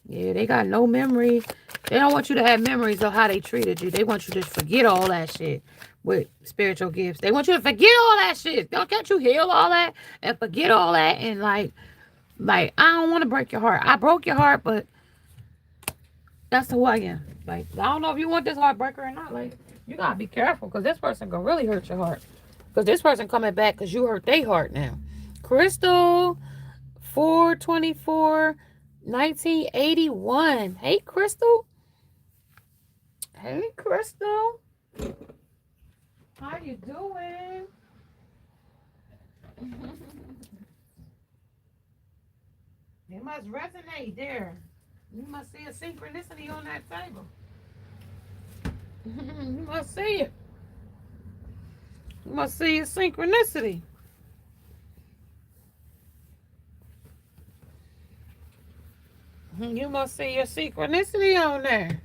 Yeah, they got no memory. They don't want you to have memories of how they treated you. They want you to forget all that shit with spiritual gifts. They want you to forget all that shit. Can't you heal all that and forget all that? And like, I don't want to break your heart. I broke your heart, but that's who I am. Like, I don't know if you want this heartbreaker or not. Like, you gotta be careful because this person can really hurt your heart. Because this person coming back because you hurt their heart now. Crystal, 4/24, 1981. Hey, Crystal. Hey, Crystal. How you doing? It must resonate there. You must see a synchronicity on that table. You must see it. You must see a synchronicity. You must see your synchronicity on there.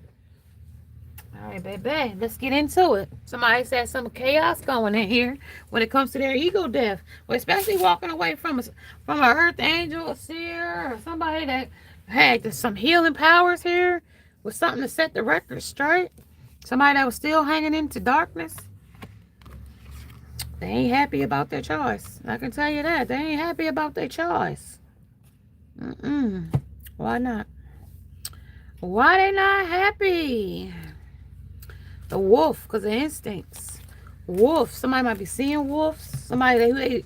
All right, baby, let's get into it. Somebody said some chaos going in here when it comes to their ego death. Well, especially walking away from a earth angel, a seer, or somebody that had some healing powers here with something to set the record straight. Somebody that was still hanging into darkness. They ain't happy about their choice. I can tell you that. They ain't happy about their choice. Why not? Why they not happy? The wolf, because of instincts. Wolf. Somebody might be seeing wolves. Somebody who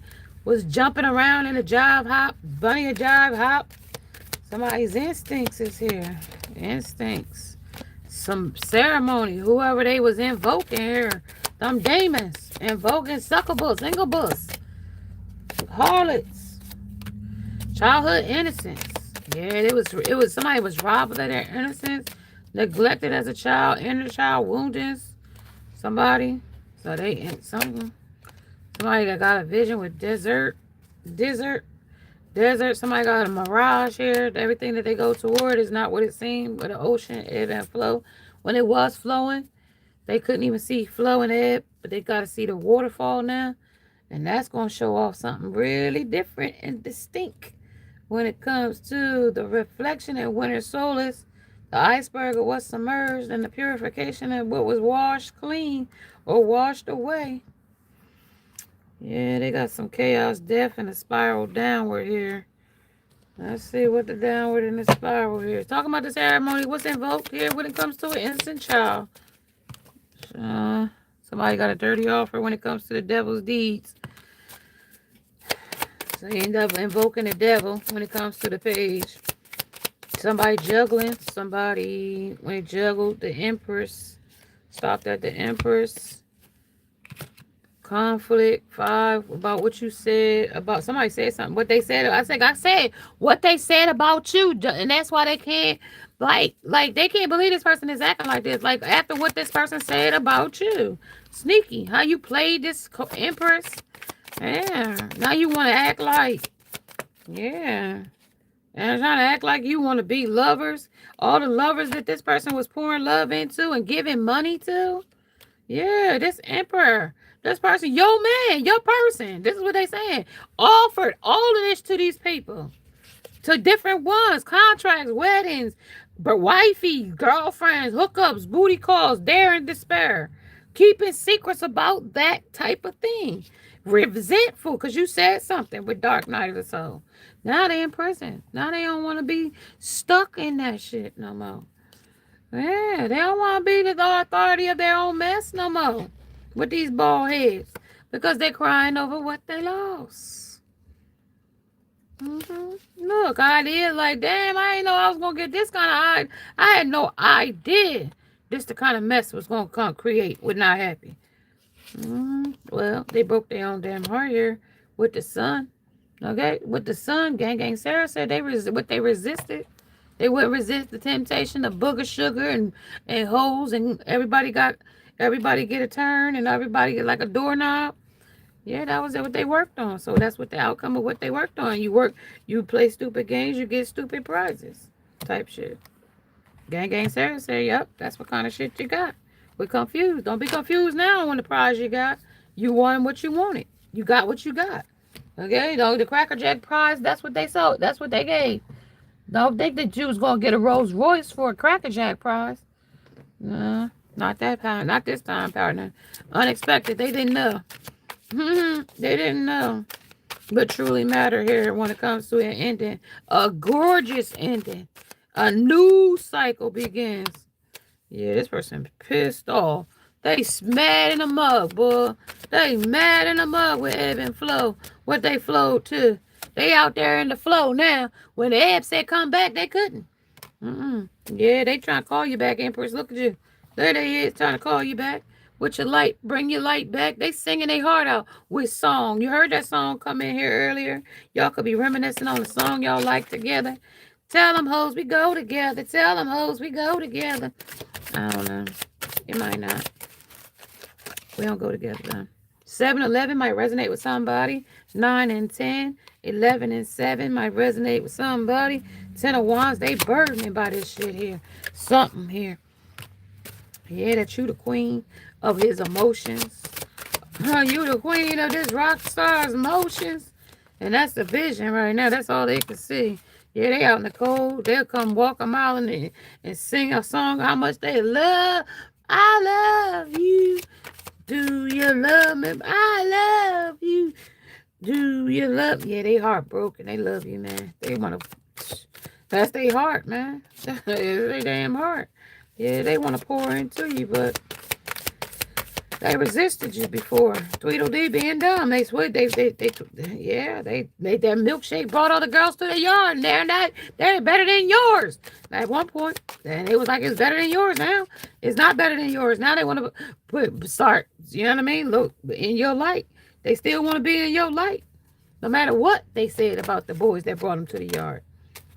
was jumping around in a jive hop. Bunny a jive hop. Somebody's instincts is here. Instincts. Some ceremony. Whoever they was invoking here. Them demons. Invoking succubus. Incubus. Harlots. Childhood innocence. Yeah, it was somebody was robbed of their innocence. Neglected as a child, inner child woundings, somebody. So somebody that got a vision with desert. Somebody got a mirage here. Everything that they go toward is not what it seemed. But the ocean, ebb and flow. When it was flowing, they couldn't even see flow and ebb, but they got to see the waterfall now. And that's going to show off something really different and distinct when it comes to the reflection in winter solace, the iceberg of what's submerged, and the purification of what was washed clean or washed away. Yeah, they got some chaos, death, and a spiral downward here. Let's see what the downward and the spiral here is. Talking about the ceremony, what's invoked here when it comes to an innocent child. Somebody got a dirty offer when it comes to the devil's deeds. So you end up invoking the devil when it comes to the page. Somebody juggling. Somebody, when they juggled the Empress, stopped at the Empress. Conflict 5 about what you said about somebody said something. What they said, I said what they said about you, and that's why they can't like they can't believe this person is acting like this. Like after what this person said about you, sneaky. How you played this Empress? Yeah. Now you want to act like yeah. And trying to act like you want to be lovers. All the lovers that this person was pouring love into and giving money to. Yeah, this emperor, this person, your man, your person. This is what they saying. Offered all of this to these people. To different ones. Contracts, weddings, but wifey, girlfriends, hookups, booty calls, dare and despair. Keeping secrets about that type of thing. Resentful because you said something with Dark Night of the Soul. Now they in prison. Now they don't want to be stuck in that shit no more. Yeah, they don't want to be the authority of their own mess no more with these bald heads because they're crying over what they lost. Look, I did like, damn, I didn't know I was going to get this kind of, I had no idea this the kind of mess was going to come create with not happy. Well, they broke their own damn heart here with the sun. Okay, with the sun, Gang Sarah said what they resisted. They wouldn't resist the temptation of booger sugar and hoes, and everybody get a turn, and everybody get like a doorknob. Yeah, that was what they worked on. So that's what the outcome of what they worked on. You play stupid games, you get stupid prizes, type shit. Gang Sarah said, yep, that's what kind of shit you got. We're confused. Don't be confused now on the prize you got. You won what you wanted. You got what you got. Okay, the Cracker Jack prize, that's what they sold. That's what they gave. Don't think that you was going to get a Rolls Royce for a Cracker Jack prize. No, not that time. Not this time, partner. Unexpected. They didn't know. They didn't know. But truly matter here when it comes to an ending. A gorgeous ending. A new cycle begins. Yeah, this person pissed off. They mad in the mug, boy. They mad in the mug with ebb and flow. What they flowed to. They out there in the flow now. When the ebb said come back, they couldn't. Yeah, they trying to call you back, Empress. Look at you. There they is trying to call you back. With your light. Bring your light back. They singing their heart out with song. You heard that song come in here earlier. Y'all could be reminiscing on the song y'all like together. Tell them hoes we go together. Tell them hoes we go together. I don't know. It might not. We don't go together though. 7-11 might resonate with somebody. 9 and 10. 11 and 7 might resonate with somebody. 10 of Wands, they burdening by this shit here. Something here. Yeah, that you the queen of his emotions. You the queen of this rock star's emotions. And that's the vision right now. That's all they can see. Yeah, they out in the cold. They'll come walk a mile and sing a song how much they love. I love you. Do you love me? I love you. Do you love? Yeah, they heartbroken. They love you, man. They want to. That's their heart, man. That's their damn heart. Yeah, they want to pour into you, but they resisted you before. Tweedledee being dumb. They that milkshake brought all the girls to the yard, and they're better than yours. At one point, and it was like it's better than yours. Now it's not better than yours. Now they want to start. You know what I mean? Look in your light. They still want to be in your light, no matter what they said about the boys that brought them to the yard.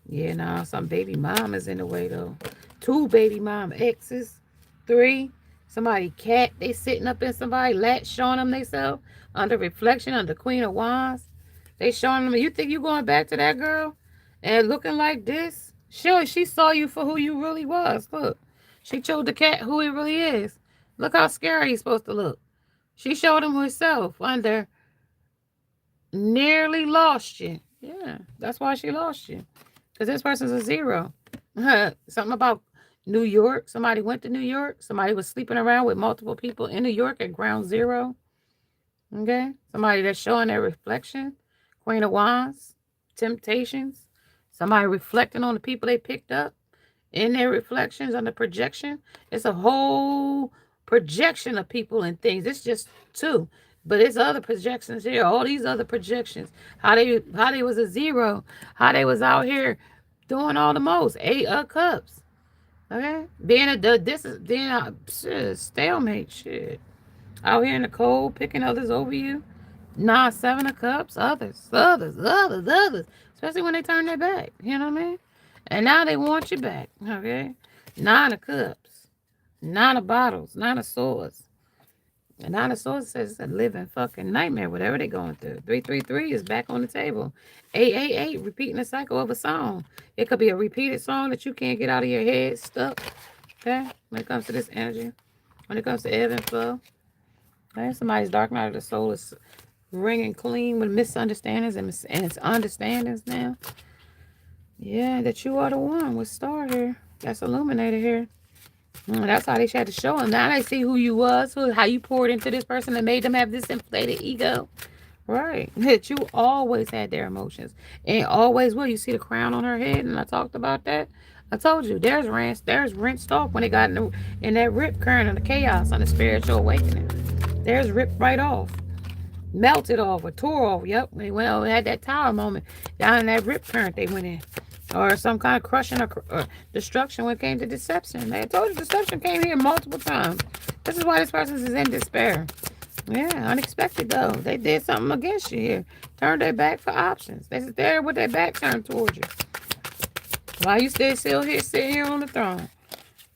Yeah, nah, some baby mamas in the way though. 2 baby mom exes, 3. Somebody cat, they sitting up in somebody lat showing them themselves under reflection under Queen of Wands. They showing them, you think you going back to that girl and looking like this? Sure, she saw you for who you really was. Look, she showed the cat who he really is. Look how scary he's supposed to look. She showed him herself under nearly lost you. Yeah, that's why she lost you. Because this person's a 0. Something about New York. Somebody went to New York. Somebody was sleeping around with multiple people in New York at ground 0. Okay. Somebody that's showing their reflection. Queen of Wands. Temptations. Somebody reflecting on the people they picked up in their reflections on the projection. It's a whole projection of people and things. It's just 2. But it's other projections here. All these other projections. How they was a 0. How they was out here doing all the most. 8 of Cups. Okay? Being this is being a stalemate shit. Out here in the cold, picking others over you. Nah, 7 of Cups, others. Especially when they turn their back. You know what I mean? And now they want you back. Okay? 9 of Cups. 9 of Bottles. 9 of Swords. And 9 of Swords says it's a living fucking nightmare, whatever they're going through. 333 is back on the table. 888, repeating the cycle of a song. It could be a repeated song that you can't get out of your head, stuck. Okay? When it comes to this energy. When it comes to ebb and flow. Okay? Somebody's dark night of the soul is ringing clean with misunderstandings and it's understandings now. Yeah, that you are the one with Star here. That's illuminated here. That's how they tried to show them. Now they see who you was, how you poured into this person and made them have this inflated ego. Right. That you always had their emotions. And always will. You see the crown on her head, and I talked about that. I told you, there's rinsed off when they got in that rip current of the chaos on the spiritual awakening. There's ripped right off. Melted off or tore off. Yep. They went over and had that tower moment down in that rip current they went in. Or some kind of crushing or destruction when it came to deception. I told you deception came here multiple times. This is why this person is in despair. Yeah, unexpected though. They did something against you here. Turned their back for options. They sit there with their back turned towards you. While you still here, sitting here on the throne.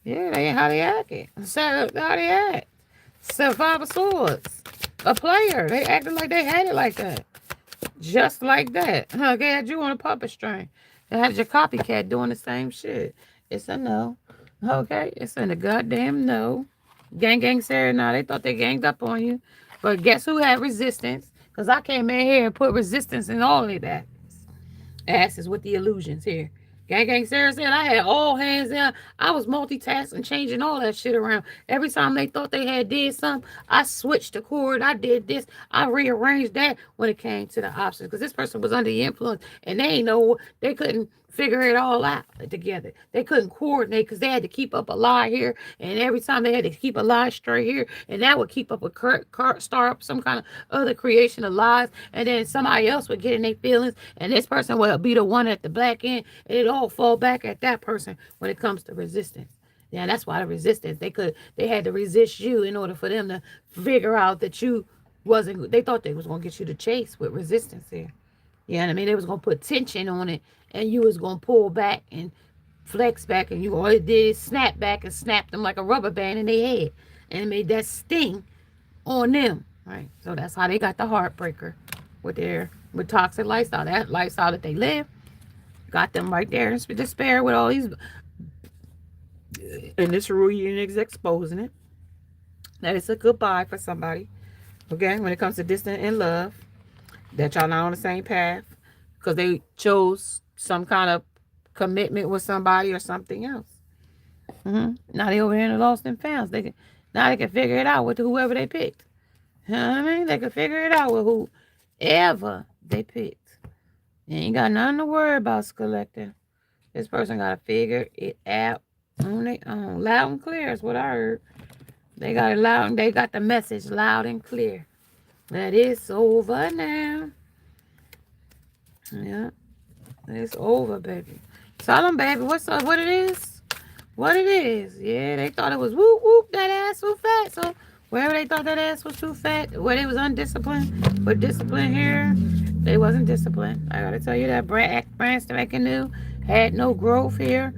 Yeah, they how they act it. How they act. So 5 of Swords. A player. They acted like they had it like that. Just like that. They had you on a puppet string. They had your copycat doing the same shit. It's a no. Okay? It's a goddamn no. Gang Sarah, now they thought they ganged up on you. But guess who had resistance? Because I came in here and put resistance in all of that. Asses with the illusions here. Gang Sarah said I had all hands down. I was multitasking, changing all that shit around. Every time they thought they had did something, I switched the chord. I did this. I rearranged that when it came to the options. Because this person was under the influence and they couldn't figure it all out together. They couldn't coordinate because they had to keep up a lie here. And every time they had to keep a lie straight here. And that would keep up start up some kind of other creation of lies. And then somebody else would get in their feelings. And this person would be the one at the black end. And it all fall back at that person when it comes to resistance. Yeah, that's why the resistance. They had to resist you in order for them to figure out that you wasn't. They thought they was gonna get you to chase with resistance here. You know what I mean? They was gonna put tension on it, and you was gonna pull back and flex back, and you all it did is snap back and snap them like a rubber band in their head, and it made that sting on them. Right? So that's how they got the heartbreaker with toxic lifestyle. That lifestyle that they live got them right there in despair with all these. And this reading is exposing it. That it's a goodbye for somebody. Okay, when it comes to distance and love, that y'all not on the same path because they chose some kind of commitment with somebody or something else. Now they over here in the lost and found. Now they can figure it out with whoever they picked. You know what I mean? They can figure it out with whoever they picked. You ain't got nothing to worry about, collector. This person got to figure it out on their own. Loud and clear is what I heard. They got it loud. They got the message loud and clear. That it's over now. Yeah. It's over, baby. Tell them, baby, what it is. What it is. Yeah, they thought it was whoop, whoop, that ass too fat. So wherever they thought that ass was too fat, where they was undisciplined, but disciplined here, they wasn't disciplined. I gotta tell you that brand spanking new had no growth here.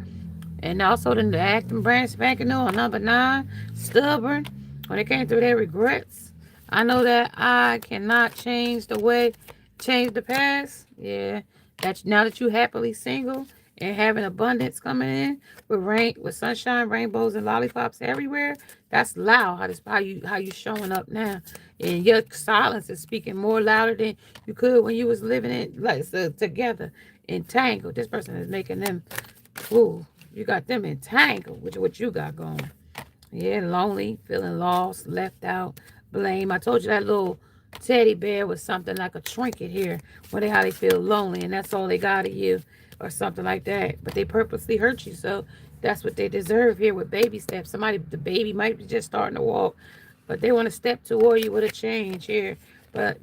And also the acting brand spanking new on number 9, stubborn. When it came through their regrets, I know that I cannot change the past. Yeah, now that you happily single and having abundance coming in with rain, with sunshine, rainbows, and lollipops everywhere. That's loud. How you showing up now, and your silence is speaking more louder than you could when you was living in like so, together, entangled. This person is making them. Ooh, you got them entangled with what you got going. Yeah, lonely, feeling lost, left out, blame. I told you that little teddy bear was something like a trinket here, when they how they feel lonely, and that's all they got of you, or something like that. But they purposely hurt you, so that's what they deserve here with baby steps. Somebody, the baby might be just starting to walk, but they want to step toward you with a change here. But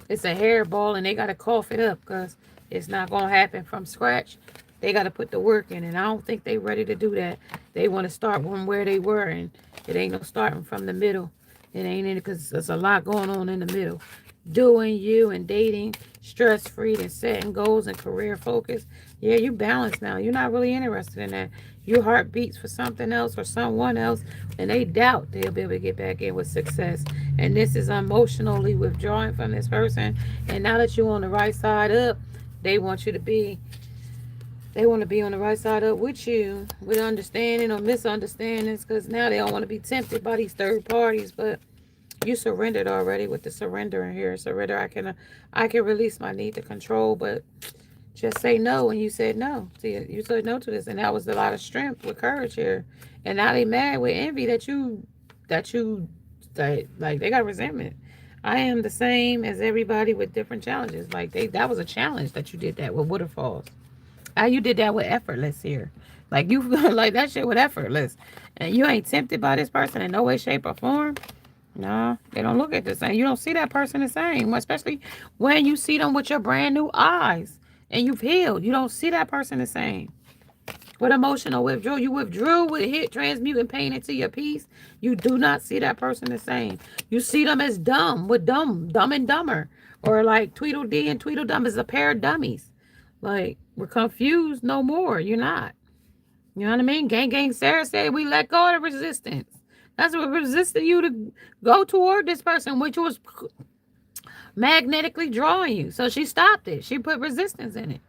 it's a hairball, and they got to cough it up because it's not going to happen from scratch. They got to put the work in, and I don't think they ready to do that. They want to start from where they were, and it ain't no starting from the middle. It ain't in it because there's a lot going on in the middle. Doing you and dating, stress-free and setting goals and career focus. Yeah, you balanced now. You're not really interested in that. Your heart beats for something else or someone else, and they doubt they'll be able to get back in with success. And this is emotionally withdrawing from this person. And now that you're on the right side up, they want you to be they want to be on the right side up with you, with understanding or misunderstandings, because now they don't want to be tempted by these third parties. But you surrendered already with the surrender in here. Surrender. I can release my need to control, but just say no. And you said no. See, you said no to this, and that was a lot of strength with courage here. And now they mad with envy that like they got resentment. I am the same as everybody with different challenges. Like that was a challenge that you did that with waterfalls. How you did that with effortless here. Like you like that shit with effortless. And you ain't tempted by this person in no way, shape, or form. No, they don't look at the same. You don't see that person the same, especially when you see them with your brand new eyes and you've healed. You don't see that person the same. With emotional withdrawal, you withdrew with hit, transmuting pain into your peace. You do not see that person the same. You see them as dumb, with dumb and dumber. Or like Tweedledee and Tweedledum is a pair of dummies. Like, we're confused no more. You're not. You know what I mean? Gang Sarah said we let go of the resistance. That's what resisted you to go toward this person, which was magnetically drawing you. So she stopped it. She put resistance in it.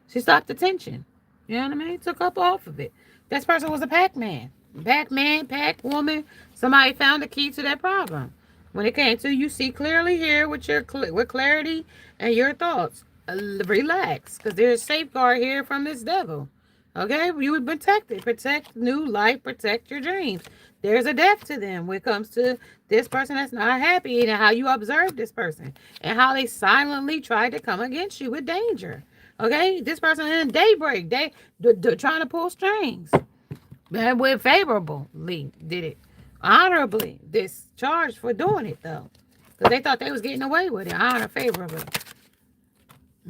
She stopped the tension. You know what I mean? Took up off of it. This person was a Pac-Man. Pac-Man, Pac-Woman. Somebody found the key to that problem. When it came to you see clearly here with your with clarity and your thoughts. Relax, because there's a safeguard here from this devil. Okay? You would protect it. Protect new life. Protect your dreams. There's a depth to them when it comes to this person that's not happy and how you observe this person and how they silently tried to come against you with danger. Okay, this person in daybreak, they trying to pull strings. And with favorably did it, honorably discharged for doing it though, because they thought they was getting away with it, honor favorably.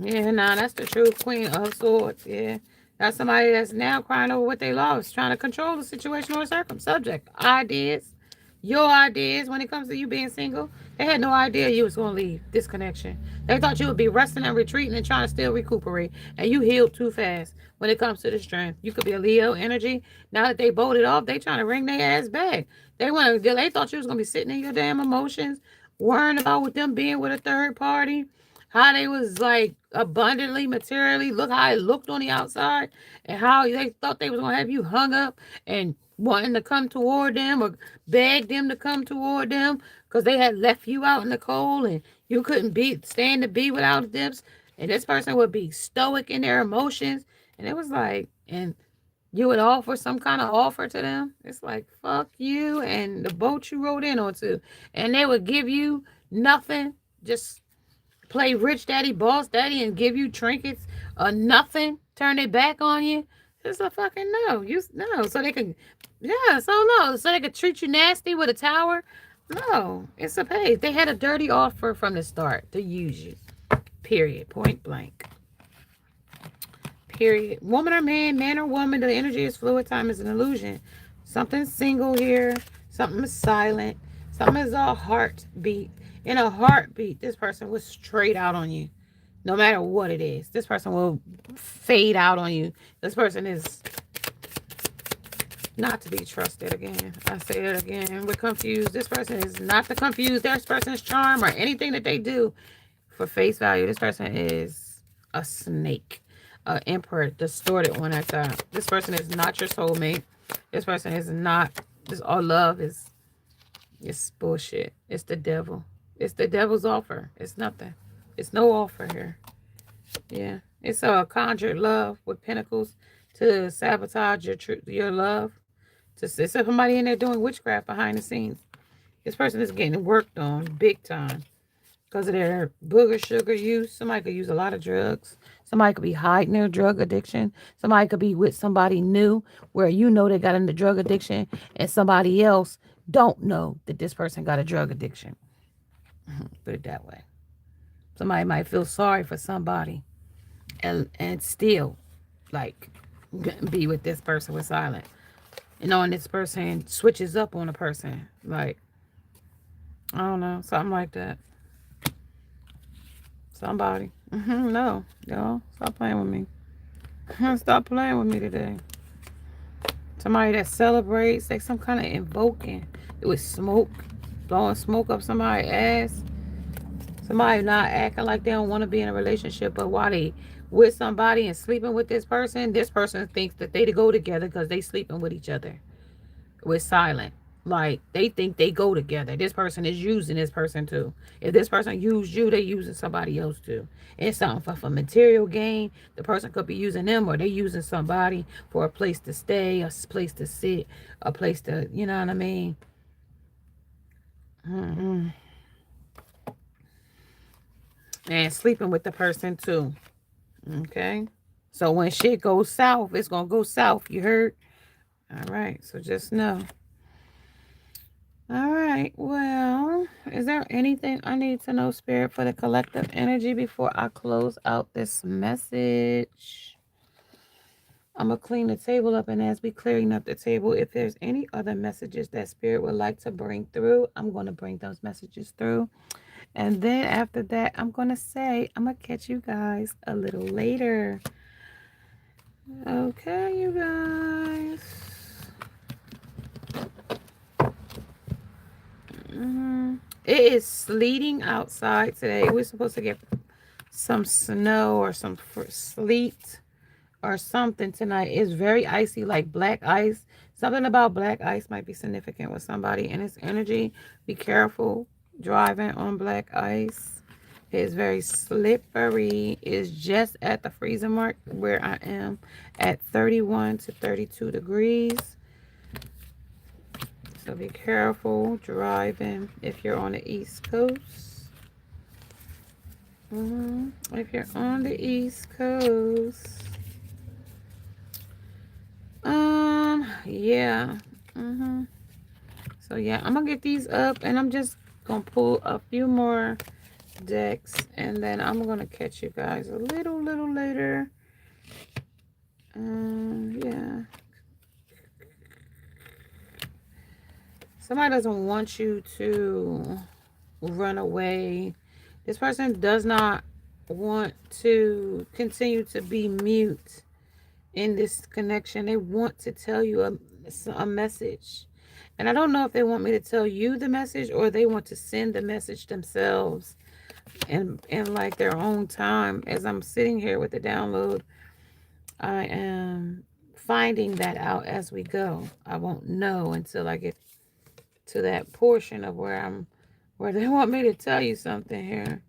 Yeah, nah, that's the truth, Queen of Swords. Yeah, that's somebody that's now crying over what they lost, trying to control the situation or subject. Ideas, your ideas when it comes to you being single. They had no idea you was going to leave this connection. They thought you would be resting and retreating and trying to still recuperate. And you healed too fast when it comes to the strength. You could be a Leo energy. Now that they bolted off, they trying to ring their ass back. They thought you was going to be sitting in your damn emotions, worrying about with them being with a third party. How they was like abundantly materially, look how it looked on the outside, and how they thought they was gonna have you hung up and wanting to come toward them or beg them to come toward them because they had left you out in the cold and you couldn't stand to be without them. And this person would be stoic in their emotions. And it was like, and you would offer some kind of offer to them. It's like, fuck you and the boat you rode in onto. And they would give you nothing, just play rich daddy, boss daddy, and give you trinkets or nothing, turn their back on you. It's a fucking no. No. So they can, yeah, so no. So they could treat you nasty with a tower. No, it's a pay. They had a dirty offer from the start to use you. Period. Point blank. Period. Woman or man or woman, the energy is fluid, time is an illusion. Something's single here. Something is silent. Something is a heartbeat. In a heartbeat, this person will straight out on you. No matter what it is. This person will fade out on you. This person is not to be trusted again. I say it again. We're confused. This person is not to confuse this person's charm or anything that they do for face value. This person is a snake. emperor, distorted one at a time. This person is not your soulmate. This person is not, this all love is, it's bullshit. It's the devil. It's the devil's offer. It's nothing. It's no offer here. Yeah. It's a conjured love with pentacles to sabotage your love. It's somebody in there doing witchcraft behind the scenes. This person is getting worked on big time because of their booger sugar use. Somebody could use a lot of drugs. Somebody could be hiding their drug addiction. Somebody could be with somebody new where you know they got into drug addiction and somebody else don't know that this person got a drug addiction. Put it that way. Somebody might feel sorry for somebody and still like be with this person with silent. And this person switches up on a person. Like, I don't know, something like that. Somebody. No, y'all, stop playing with me. Stop playing with me today. Somebody that celebrates, like some kind of invoking. It was smoke, blowing smoke up somebody's ass. Somebody not acting like they don't want to be in a relationship, but while they with somebody and sleeping with this person thinks that they to go together because they sleeping with each other. With silent. Like, they think they go together. This person is using this person too. If this person used you, they using somebody else too. It's something for material gain. The person could be using them, or they using somebody for a place to stay, a place to sit, a place to, you know what I mean? And sleeping with the person too. Okay? So when shit goes south, it's going to go south. You heard? All right. So just know. All right. Well, is there anything I need to know, Spirit, for the collective energy before I close out this message? I'm going to clean the table up, and as we clearing up the table, if there's any other messages that Spirit would like to bring through, I'm going to bring those messages through. And then after that, I'm going to say, I'm going to catch you guys a little later. Okay, you guys. It is sleeting outside today. We're supposed to get some snow or some sleet or something tonight. It's very icy, like black ice. Something about black ice might be significant with somebody and its energy. Be careful driving on black ice. It's very slippery. It's just at the freezing mark where I am at 31 to 32 degrees. So be careful driving if you're on the East Coast. If you're on the East Coast. Yeah. So yeah, I'm gonna get these up and I'm just gonna pull a few more decks and then I'm gonna catch you guys a little later. Yeah. Somebody doesn't want you to run away. This person does not want to continue to be mute in this connection. They want to tell you a message. And I don't know if they want me to tell you the message or they want to send the message themselves in like their own time. As I'm sitting here with the download, I am finding that out as we go. I won't know until I get to that portion of where they want me to tell you something here.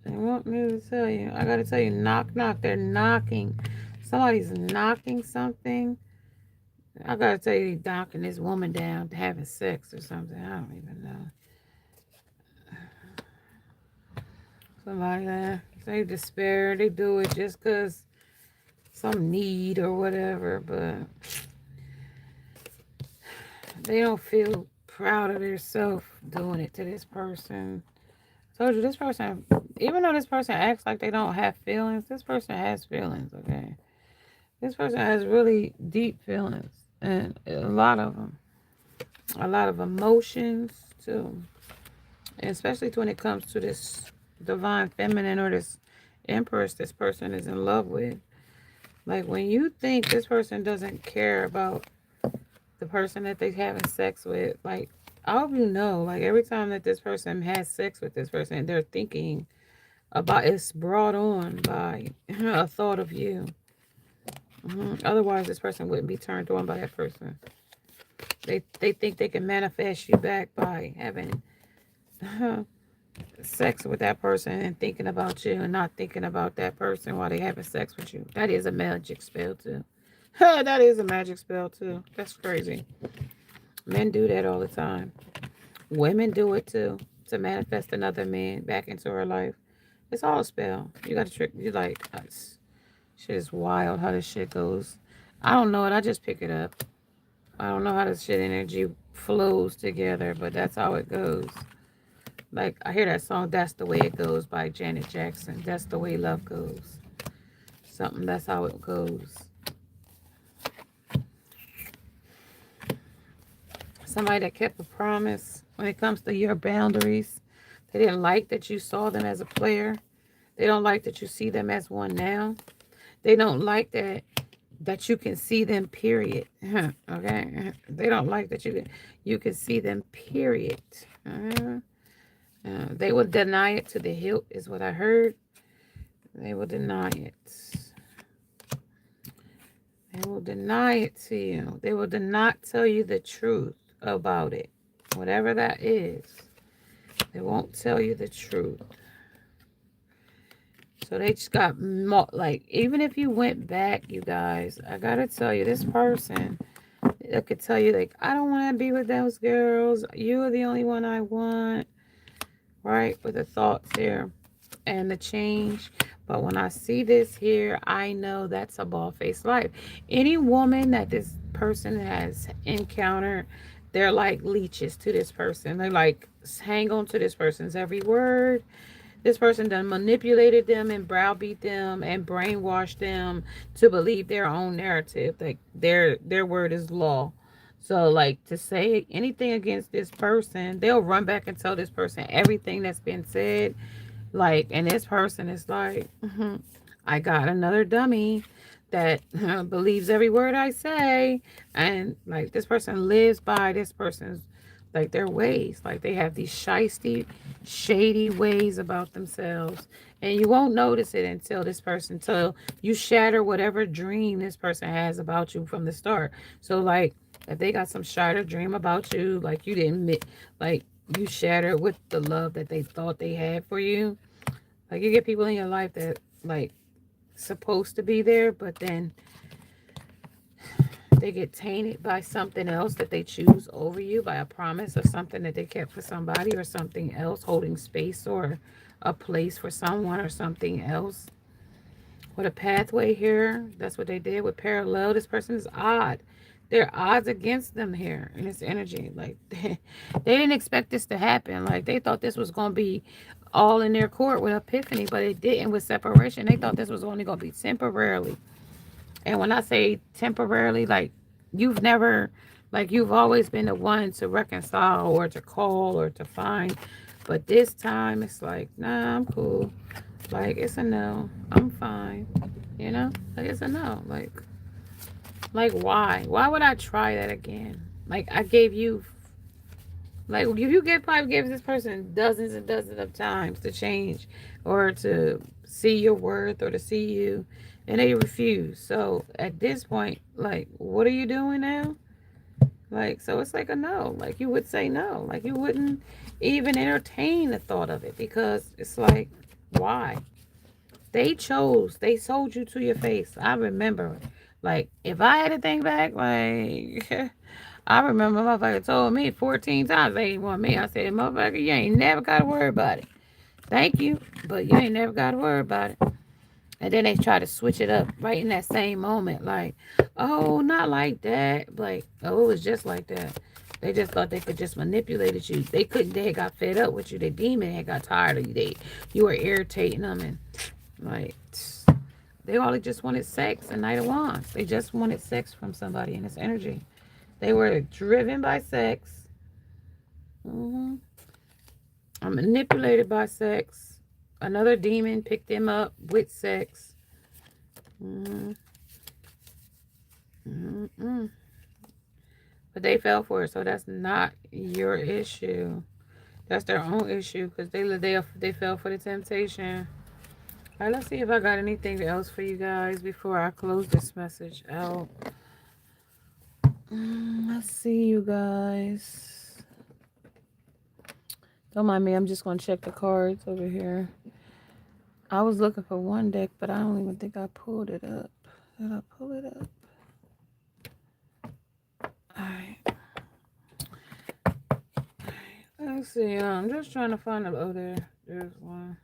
They want me to tell you. I gotta tell you, knock, knock. They're knocking. Somebody's knocking something. I gotta tell you, they're knocking this woman down having sex or something. I don't even know. Somebody that they despair. They do it just because some need or whatever, but they don't feel proud of themselves doing it to this person. Told you, this person, even though this person acts like they don't have feelings, this person has feelings, okay? This person has really deep feelings, and a lot of them. A lot of emotions, too. And especially when it comes to this divine feminine or this empress this person is in love with. Like, when you think this person doesn't care about the person that they're having sex with, like, I hope you know, like, every time that this person has sex with this person, they're thinking It's brought on by a thought of you. Otherwise, this person wouldn't be turned on by that person. They think they can manifest you back by having sex with that person and thinking about you and not thinking about that person while they having sex with you. That is a magic spell too. That is a magic spell too. That's crazy. Men do that all the time. Women do it too to manifest another man back into her life. It's all a spell. You got to trick. You like shit is wild how this shit goes. I don't know it. I just pick it up. I don't know how this shit energy flows together, but that's how it goes. Like, I hear that song, That's the Way It Goes by Janet Jackson. That's the way love goes. Something, that's how it goes. Somebody that kept a promise when it comes to your boundaries. They didn't like that you saw them as a player. They don't like that you see them as one now. They don't like that you can see them, period. Okay? They don't like that you can see them, period. They will deny it to the hilt, is what I heard. They will deny it. They will deny it to you. They will not tell you the truth about it. Whatever that is. They won't tell you the truth. So they just got, like, even if you went back, you guys, I gotta tell you, this person, I could tell you, like, I don't want to be with those girls. You are the only one I want. Right? With the thoughts here and the change. But when I see this here, I know that's a ball-faced life. Any woman that this person has encountered, they're like leeches to this person. They like hang on to this person's every word. This person done manipulated them and browbeat them and brainwashed them to believe their own narrative. Like their word is law. So like to say anything against this person, they'll run back and tell this person everything that's been said. Like, and this person is like, I got another dummy that believes every word I say. And like this person lives by this person's, like, their ways. Like they have these shisty, shady ways about themselves. And you won't notice it until you shatter whatever dream this person has about you from the start. So like if they got some shattered dream about you, like you didn't, like you shatter with the love that they thought they had for you. Like you get people in your life that like supposed to be there, but then they get tainted by something else that they choose over you, by a promise or something that they kept for somebody, or something else, holding space or a place for someone or something else. With a pathway here, that's what they did with parallel. This person is odd. There are odds against them here in this energy. Like they didn't expect this to happen. Like they thought this was going to be all in their court with epiphany, but it didn't with separation. They thought this was only going to be temporarily. And when I say temporarily, like you've never, like you've always been the one to reconcile or to call or to find. But this time it's like, nah, I'm cool. Like it's a no. I'm fine. You know? Like it's a no. Like why? Why would I try that again? Like I gave you, like if you get probably gave this person dozens and dozens of times to change or to see your worth or to see you, and they refuse. So at this point, like what are you doing now? Like, so it's like a no. Like you would say no. Like you wouldn't even entertain the thought of it, because it's like, why? They sold you to your face. I remember, like, if I had to think back, like, I remember motherfucker told me 14 times they didn't want me. I said, motherfucker, you ain't never got to worry about it. Thank you, but you ain't never got to worry about it. And then they try to switch it up right in that same moment. Like, oh, not like that. Like, oh, it was just like that. They just thought they could just manipulate you. They couldn't. They got fed up with you. The demon had got tired of you. You were irritating them, and like, they all just wanted sex and Knight of Wands. They just wanted sex from somebody in this energy. They were driven by sex. I'm manipulated by sex. Another demon picked them up with sex. But they fell for it, so that's not your issue. That's their own issue because they fell for the temptation. All right, let's see if I got anything else for you guys before I close this message out. Let's see, you guys. Don't mind me. I'm just going to check the cards over here. I was looking for one deck, but I don't even think I pulled it up. Did I pull it up? Alright. Let's see. I'm just trying to find it. Oh, there's one.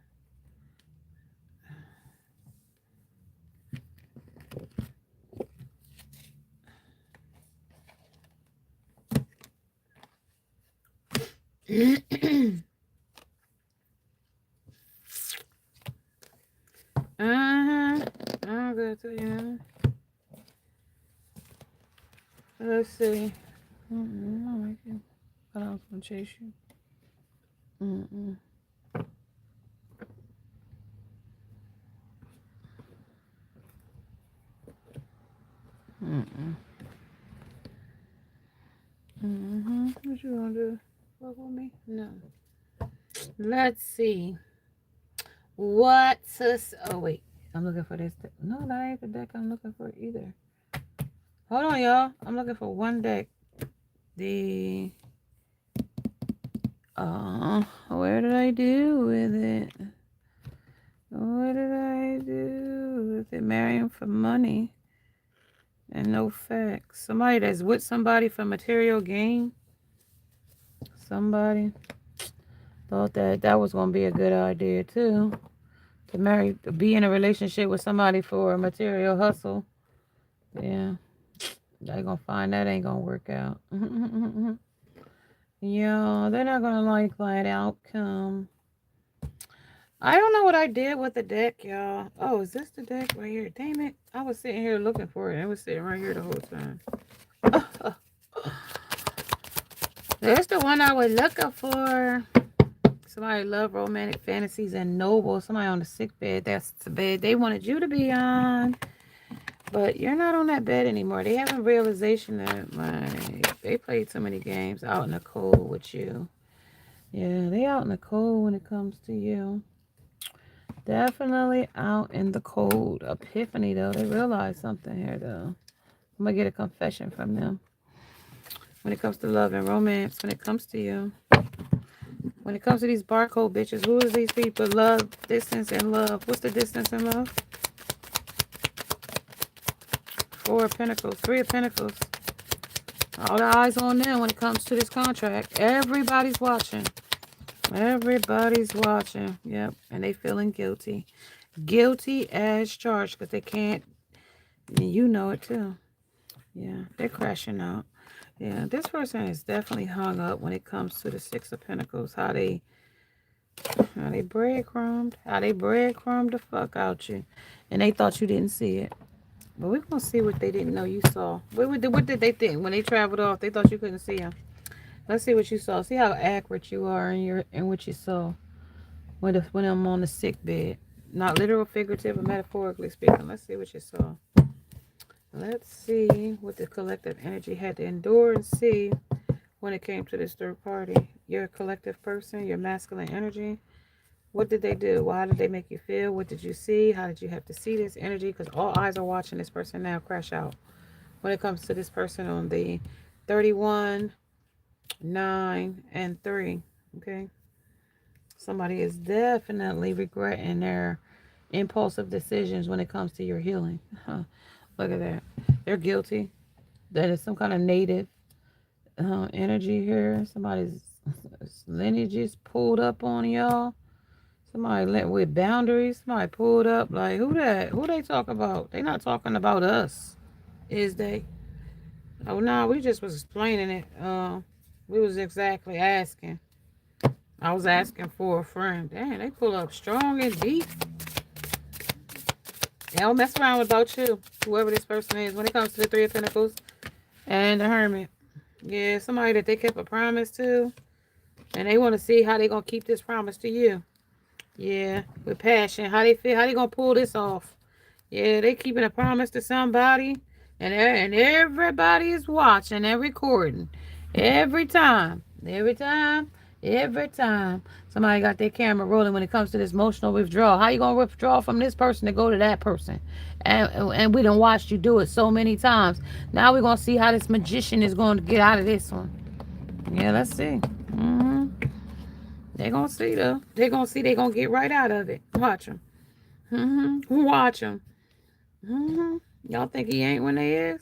I'm good to you. Let's see. I like you. But I was gonna chase you. Mm-mm. What you gonna do? Fuck with me? No. Let's see. What's this? Oh wait, I'm looking for this. No, that ain't the deck I'm looking for either. Hold on, y'all. I'm looking for one deck. Where did I do with it? What did I do with it? Marrying for money and no facts. Somebody that's with somebody for material gain. Somebody thought that was gonna be a good idea too. To be in a relationship with somebody for a material hustle. Yeah. They're gonna find that ain't gonna work out. Yeah, they're not gonna like that outcome. I don't know what I did with the deck, y'all. Oh, is this the deck right here? Damn it. I was sitting here looking for it. It was sitting right here the whole time. There's the one I was looking for. Somebody love romantic fantasies and noble. Somebody on the sick bed. That's the bed they wanted you to be on. But you're not on that bed anymore. They have a realization that they played too many games out in the cold with you. Yeah, they out in the cold when it comes to you. Definitely out in the cold. Epiphany, though. They realize something here, though. I'm going to get a confession from them. When it comes to love and romance, when it comes to you. When it comes to these barcode bitches, who is these people? Love, distance, and love. What's the distance and love? 4 of Pentacles, 3 of Pentacles. All the eyes on them when it comes to this contract. Everybody's watching. Everybody's watching. Yep. And they feeling guilty. Guilty as charged because they can't. You know it too. Yeah. They're crashing out. Yeah. This person is definitely hung up when it comes to the 6 of Pentacles. How they breadcrumbed. How they breadcrumbed the fuck out you. And they thought you didn't see it. But we're going to see what they didn't know you saw. What did they think? When they traveled off, they thought you couldn't see them. Let's see what you saw. See how accurate you are in what you saw when I'm on the sick bed. Not literal, figurative, or metaphorically speaking. Let's see what you saw. Let's see what the collective energy had to endure and see when it came to this third party. You're a collective person, your masculine energy. What did they do? How did they make you feel? What did you see? How did you have to see this energy? Because all eyes are watching this person now crash out. When it comes to this person on the 31, 9, and 3. Okay. Somebody is definitely regretting their impulsive decisions when it comes to your healing. Look at that. They're guilty. That is some kind of native energy here. Somebody's lineage is pulled up on y'all. Somebody with boundaries. Somebody pulled up. Like, who that? Who they talking about? They not talking about us, is they? Oh, no, we just was explaining it. We was exactly asking. I was asking for a friend. Damn, they pull up strong and deep. They don't mess around about you, whoever this person is, when it comes to the 3 of Pentacles and the Hermit. Yeah, somebody that they kept a promise to, and they want to see how they going to keep this promise to you. Yeah, with passion. How they feel, how they going to pull this off. Yeah, they keeping a promise to somebody, and everybody is watching and recording. Every time Every time somebody got their camera rolling when it comes to this emotional withdrawal. How you going to withdraw from this person to go to that person? And we done watched you do it so many times. Now we're going to see how this magician is going to get out of this one. Yeah, let's see. They're going to see, though. They're going to see they're going to get right out of it. Watch them. Watch them. Y'all think he ain't when they is?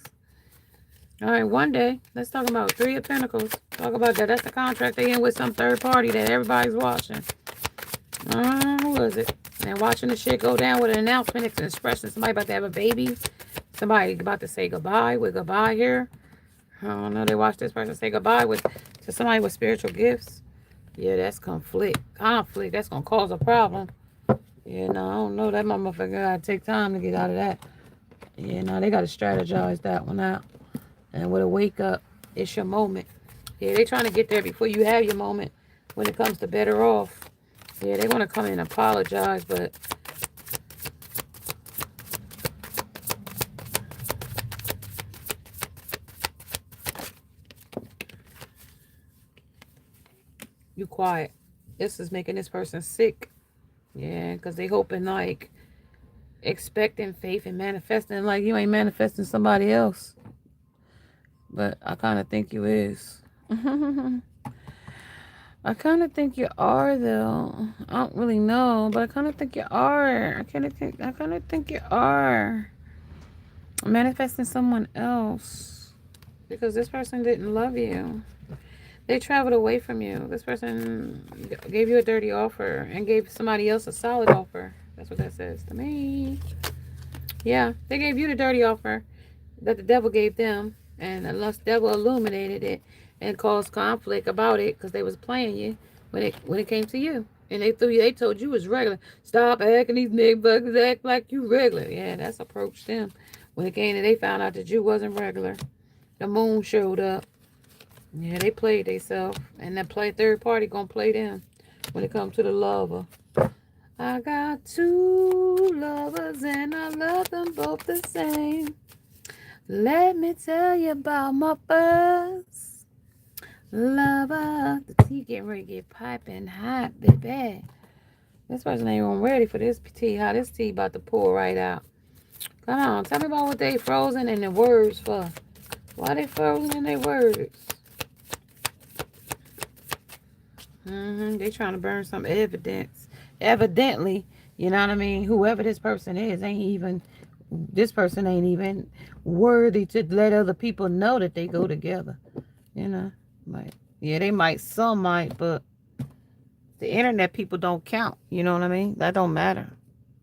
All right, one day, let's talk about Three of Pentacles. Talk about that. That's the contract they in with some third party that everybody's watching. Who is it? And watching the shit go down with an announcement. It's an expression. Somebody about to have a baby. Somebody about to say goodbye with goodbye here. I don't know. They watch this person say goodbye to somebody with spiritual gifts. Yeah, that's conflict. Conflict. That's going to cause a problem. Yeah, no, I don't know. That motherfucker got to take time to get out of that. Yeah, no, they got to strategize that one out. And with a wake up, it's your moment. Yeah, they trying to get there before you have your moment when it comes to better off. Yeah, they want to come in and apologize, but you quiet. This is making this person sick. Yeah, because they hoping like expecting faith and manifesting like you ain't manifesting somebody else. But I kind of think you is. I kind of think you are, though. I don't really know, but I kind of think you are. I kind of think you are manifesting someone else because this person didn't love you. They traveled away from you. This person gave you a dirty offer and gave somebody else a solid offer. That's what that says to me. Yeah, they gave you the dirty offer that the devil gave them, and the devil illuminated it and caused conflict about it because they was playing you when it came to you. And they told you was regular. Stop acting these niggas act like you regular. Yeah, that's approached them. When it came to they found out that you wasn't regular. The moon showed up. Yeah, they played themselves. And that third party gonna play them when it comes to the lover. I got two lovers and I love them both the same. Let me tell you about my first lover. The tea getting ready to get piping hot, baby. This person ain't even ready for this tea. How this tea about to pour right out. Come on, tell me about what they frozen in the words for. Why they frozen in their words? They trying to burn some evidence. Evidently, you know what I mean? Whoever this person is this person ain't even worthy to let other people know that they go together. You know? Like, yeah, some might, but the internet people don't count. You know what I mean? That don't matter.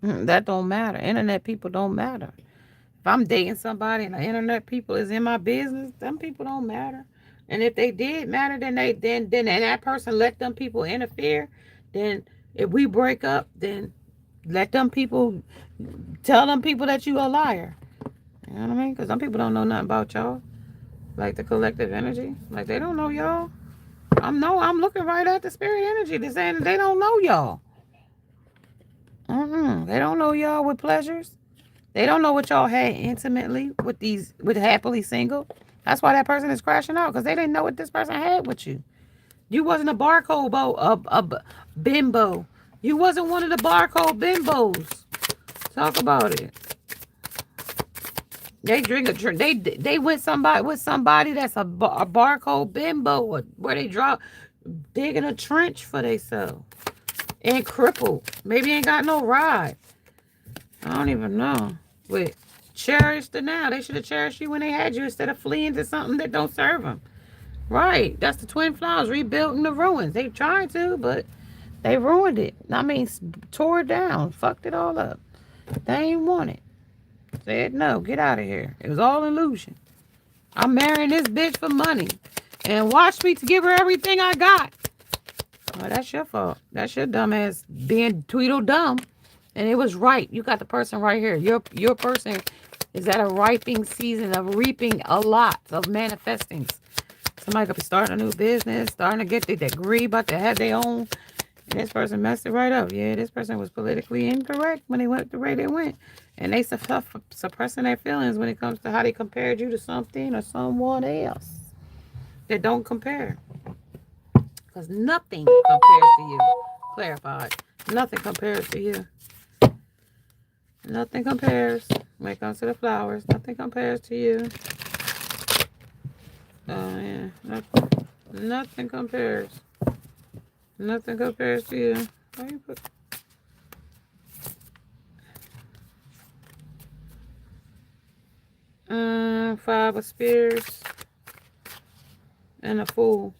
That don't matter. Internet people don't matter. If I'm dating somebody and the internet people is in my business, them people don't matter. And if they did matter, then that person let them people interfere. Then if we break up, then let them people tell them people that you a liar. You know what I mean? Because some people don't know nothing about y'all. Like the collective energy. Like they don't know y'all. I'm looking right at the spirit energy. They're saying they don't know y'all. They don't know y'all with pleasures. They don't know what y'all had intimately with happily single. That's why that person is crashing out because they didn't know what this person had with you. You wasn't a barcode bimbo. You wasn't one of the barcode bimbos. Talk about it. They drink a drink. They with somebody that's a barcode bimbo where they digging a trench for themselves and crippled. Maybe ain't got no ride. I don't even know. But cherished the now. They should have cherished you when they had you instead of fleeing to something that don't serve them. Right. That's the twin flowers rebuilding the ruins. They tried to, but they ruined it. I mean, tore it down. Fucked it all up. They ain't want it. Said no. Get out of here. It was all illusion. I'm marrying this bitch for money. And watch me to give her everything I got. Oh, that's your fault. That's your dumb ass being tweedledum. And it was right. You got the person right here. Your person is at a ripening season of reaping a lot of manifestings. Somebody could be starting a new business, starting to get their degree, about to have their own. And this person messed it right up. Yeah, this person was politically incorrect when they went the way they went. And they suppressing their feelings when it comes to how they compared you to something or someone else that don't compare. because nothing compares to you. Clarified. Nothing compares to you. Nothing compares. When it comes to the flowers, nothing compares to you. Oh, yeah. Nothing compares. Nothing compares to you. Why you put... Five of Spears. And a Fool.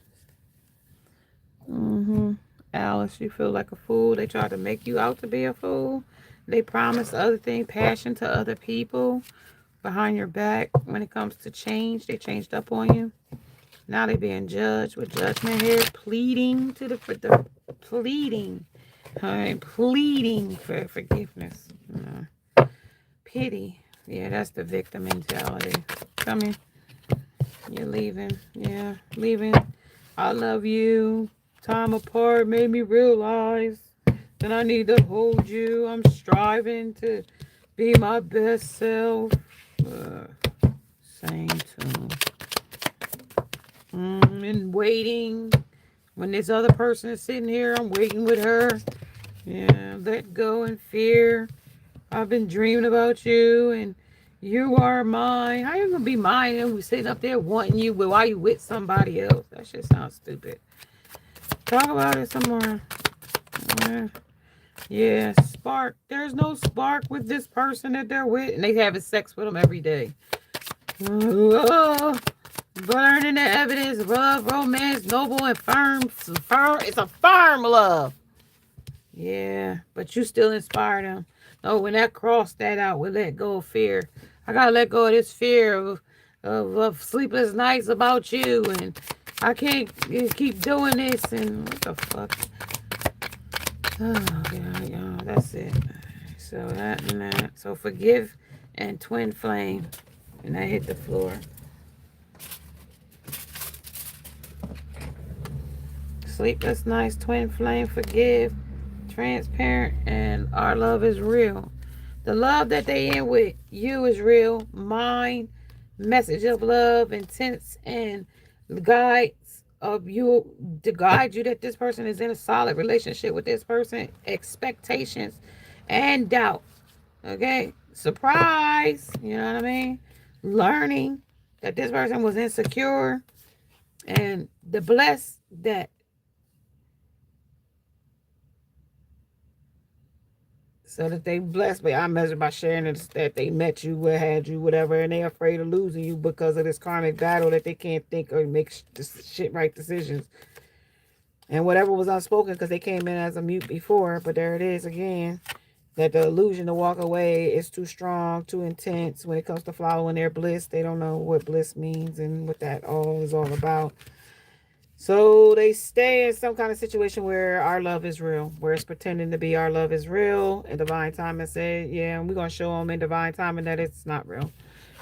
Alice, you feel like a fool. They try to make you out to be a fool. They promise other things, passion to other people behind your back. When it comes to change, they changed up on you. Now they being judged with judgment here, pleading to the pleading. All right, pleading for forgiveness. Pity. Yeah, that's the victim mentality. Coming. You're leaving. Yeah, leaving. I love you. Time apart made me realize that I need to hold you. I'm striving to be my best self. Same tune. And waiting. When this other person is sitting here, I'm waiting with her. Yeah, let go and fear. I've been dreaming about you, and you are mine. How you gonna be mine and we sitting up there wanting you, but why you with somebody else? That shit sounds stupid. Talk about it some more. Yeah, spark. There's no spark with this person that they're with, and they having sex with them every day. Burning the evidence, love, romance, noble and firm. It's a firm love. Yeah, but you still inspire them. No, when that crossed that out, we let go of fear. I gotta let go of this fear of sleepless nights about you, and I can't keep doing this. And what the fuck? Oh God, y'all, that's it. So that and that. So forgive and twin flame, and I hit the floor. Sleepless nights, twin flame, forgive, transparent, and our love is real. The love that they in with you is real. Mine, message of love, intense, and guides of you to guide you that this person is in a solid relationship with this person. Expectations and doubt. Okay, surprise. You know what I mean? Learning that this person was insecure, and the bless that. So that they blessed me. I measure by sharing it, that they met you, what had you, whatever, and they afraid of losing you because of this karmic battle that they can't think or make shit right decisions. And whatever was unspoken because they came in as a mute before, but there it is again. That the illusion to walk away is too strong, too intense when it comes to following their bliss. They don't know what bliss means and what that all is all about. So they stay in some kind of situation where our love is real, where it's pretending to be our love is real, and divine time and say, yeah, we're going to show them in divine time and that it's not real.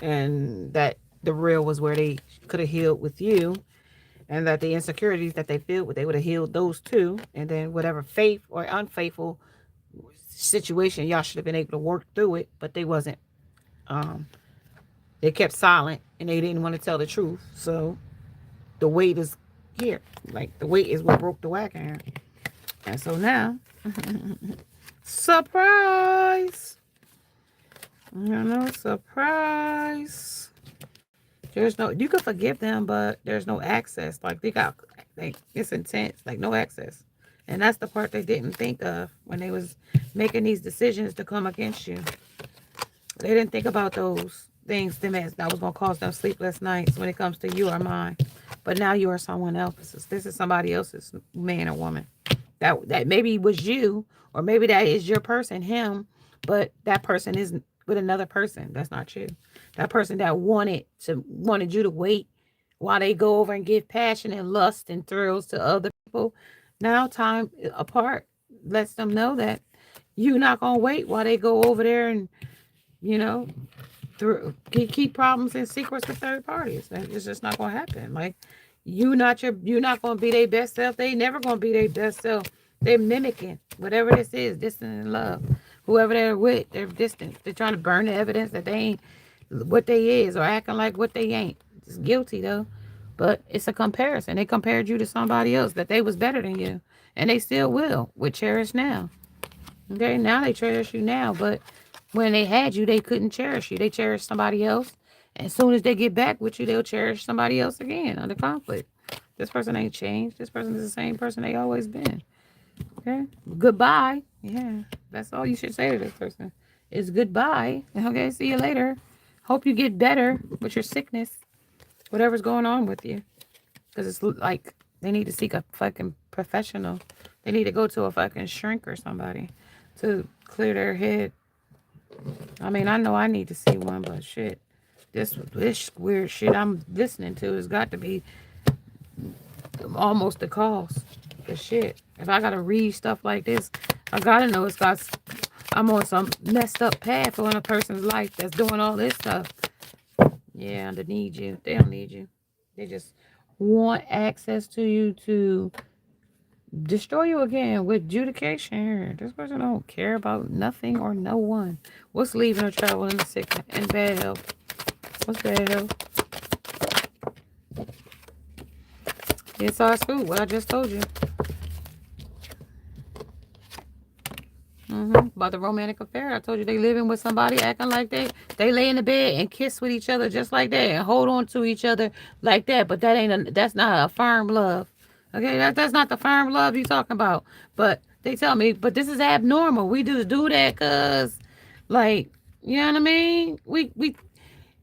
And that the real was where they could have healed with you, and that the insecurities that they feel, they would have healed those too. And then whatever faith or unfaithful situation, y'all should have been able to work through it, but they wasn't. They kept silent and they didn't want to tell the truth. So the weight is here. Like the weight is what broke the wagon. And so now, surprise. Surprise. There's no, you can forgive them, but there's no access. Like it's intense, like no access. And that's the part they didn't think of when they was making these decisions to come against you. They didn't think about those things that was going to cause them sleepless nights when it comes to you or mine. But now you are someone else's. This is somebody else's man or woman. That maybe was you, or maybe that is your person, him, but that person is with another person. That's not you. That person that wanted you to wait while they go over and give passion and lust and thrills to other people. Now time apart lets them know that you're not going to wait while they go over there and, keep problems and secrets with third parties. It's just not going to happen. Like, you're not going to be their best self. They never going to be their best self. They're mimicking whatever this is, distant in love. Whoever they're with, they're distant. They're trying to burn the evidence that they ain't what they is, or acting like what they ain't. It's guilty though. But it's a comparison. They compared you to somebody else that they was better than you. And they still will with cherish now. Okay, now they cherish you now. But when they had you, they couldn't cherish you. They cherished somebody else. And as soon as they get back with you, they'll cherish somebody else again under conflict. This person ain't changed. This person is the same person they always been. Okay. Goodbye. Yeah. That's all you should say to this person. Is goodbye. Okay. See you later. Hope you get better with your sickness. Whatever's going on with you. Because it's like they need to seek a fucking professional. They need to go to a fucking shrink or somebody to clear their head. I mean, I know I need to see one, but shit. This weird shit I'm listening to has got to be almost the cause. Cause shit, if I gotta read stuff like this, I gotta know it's got. I'm on some messed up path on a person's life that's doing all this stuff. Yeah, they need you. They don't need you. They just want access to you to destroy you again with adjudication here. This person don't care about nothing or no one. What's leaving or traveling in sick and bad health? What's bad health? Inside food. What I just told you. About the romantic affair. I told you they living with somebody acting like they lay in the bed and kiss with each other just like that and hold on to each other like that. But that's not a firm love. Okay, that's not the firm love you talking about. But they tell me, but this is abnormal. We just do that cause, like, you know what I mean?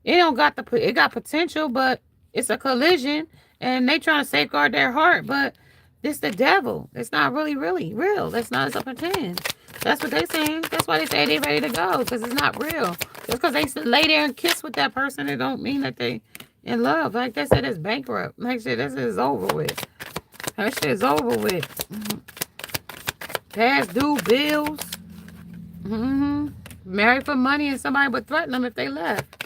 It don't got it got potential, but it's a collision, and they trying to safeguard their heart, but it's the devil. It's not really real. That's not. It's a pretend. That's what they saying. That's why they say they ready to go, because it's not real. Just because they lay there and kiss with that person, it don't mean that they in love. Like they said, it's bankrupt. Like shit, this is over with. That shit is over with. Past due bills. Married for money, and somebody would threaten them if they left.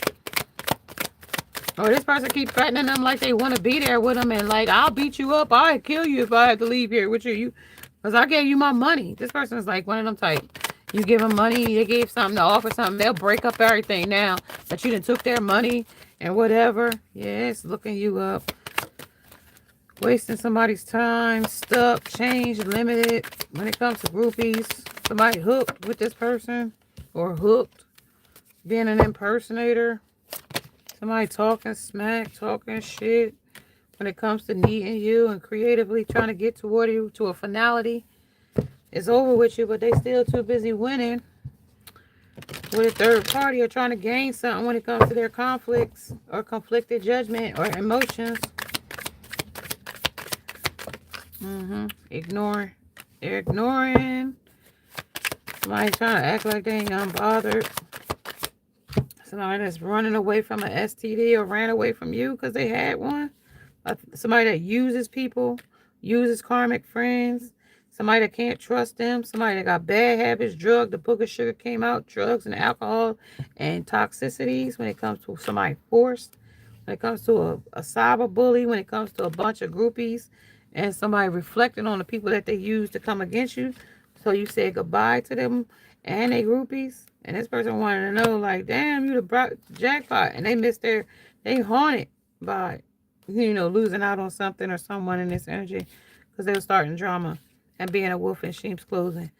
Or this person keep threatening them like they want to be there with them, and like, I'll beat you up. I'll kill you if I have to leave here with you. Because I gave you my money. This person is like one of them type. You give them money, they gave something to offer something, they'll break up everything now that you done took their money and whatever. Yeah, it's looking you up. Wasting somebody's time, stuck, changed, limited. When it comes to groupies, somebody hooked with this person or hooked, being an impersonator. Somebody talking smack, talking shit when it comes to needing you and creatively trying to get toward you to a finality. It's over with you, but they still too busy winning with a third party or trying to gain something when it comes to their conflicts or conflicted judgment or emotions. Ignoring. They're ignoring. Somebody trying to act like they ain't unbothered. Somebody that's running away from an STD or ran away from you because they had one. Somebody that uses people, uses karmic friends. Somebody that can't trust them. Somebody that got bad habits, the book of sugar came out, drugs and alcohol and toxicities when it comes to somebody forced. When it comes to a cyber bully, when it comes to a bunch of groupies and somebody reflecting on the people that they use to come against you. So you said goodbye to them and they groupies. And this person wanted to know, like, damn, you the jackpot. And they haunted by, losing out on something or someone in this energy because they were starting drama and being a wolf in sheep's clothing.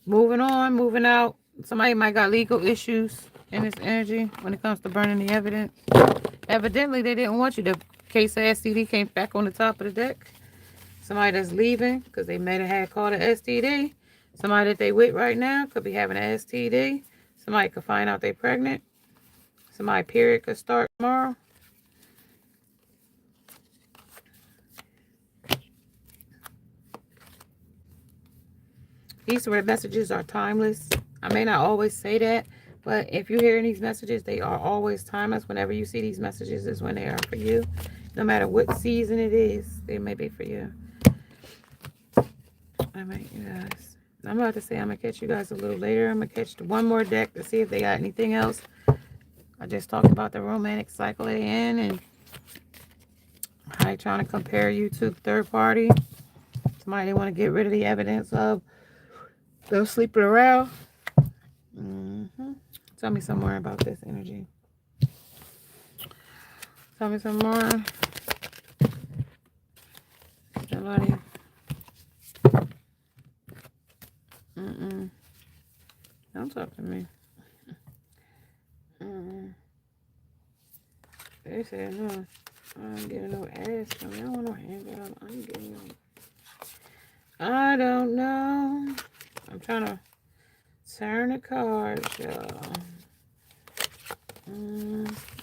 Moving on, moving out. Somebody might got legal issues in this energy when it comes to burning the evidence. Evidently, they didn't want you. The case of STD came back on the top of the deck. Somebody that's leaving because they may have had caught an STD. Somebody that they with right now could be having an STD. Somebody could find out they're pregnant. Somebody period could start tomorrow. These messages are timeless. I may not always say that, but if you're hearing these messages, they are always timeless. Whenever you see these messages is when they are for you. No matter what season it is, they may be for you. All right, you guys. I'm about to say I'm going to catch you guys a little later. I'm going to catch one more deck to see if they got anything else. I just talked about the romantic cycle they in and how they trying to compare you to third party. Somebody they want to get rid of the evidence of them sleeping around. Tell me some more about this energy. Tell me some more. Somebody. Don't talk to me. They said no. I'm getting no ass from me. I don't want no hand. I'm getting no. I don't know. I'm trying to turn the cards, y'all.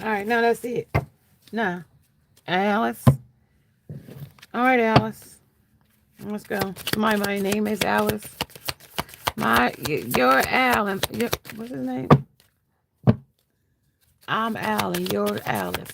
Alright, now that's it. Now, Alice. Alright, Alice. Let's go. My name is Alice. You're Alan. What's his name? I'm Alan. You're Alice.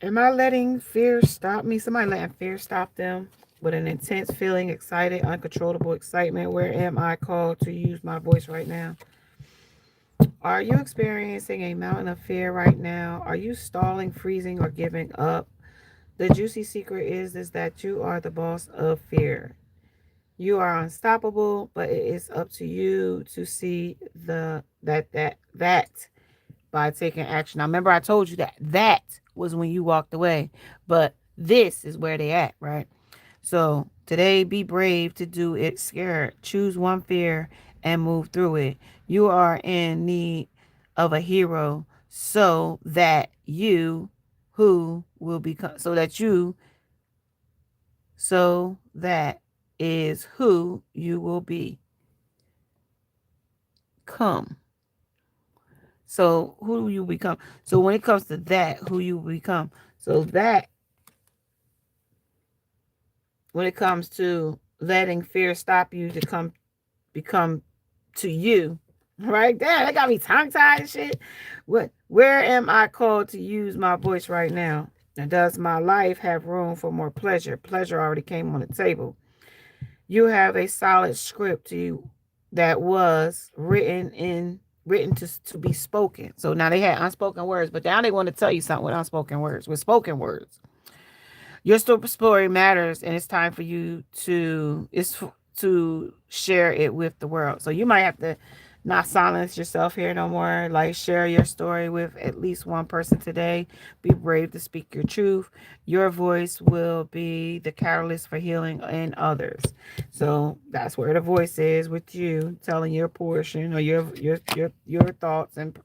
Am I letting fear stop me? Somebody letting fear stop them with an intense feeling, excited, uncontrollable excitement. Where am I called to use my voice right now? Are you experiencing a mountain of fear right now? Are you stalling, freezing, or giving up? The juicy secret is that you are the boss of fear. You are unstoppable, but it is up to you to see that by taking action. Now, remember I told you that was when you walked away, but this is where they at, right? So today, be brave to do it scared. Choose one fear and move through it. You are in need of a hero so that you who will become, so that is who you will be. Come. So who you become. So when it comes to that, who you become. So that, when it comes to letting fear stop you to become to you, right? Damn, that got me tongue-tied and shit. Where am I called to use my voice right now? And does my life have room for more pleasure? Pleasure already came on the table. You have a solid script that was written to be spoken. So now they had unspoken words, but now they want to tell you something with unspoken words, with spoken words. Your story matters, and it's time for you to share it with the world. So you might have to not silence yourself here no more. Like, share your story with at least one person today. Be brave to speak your truth. Your voice will be the catalyst for healing in others. So that's where the voice is with you, telling your portion or your thoughts. And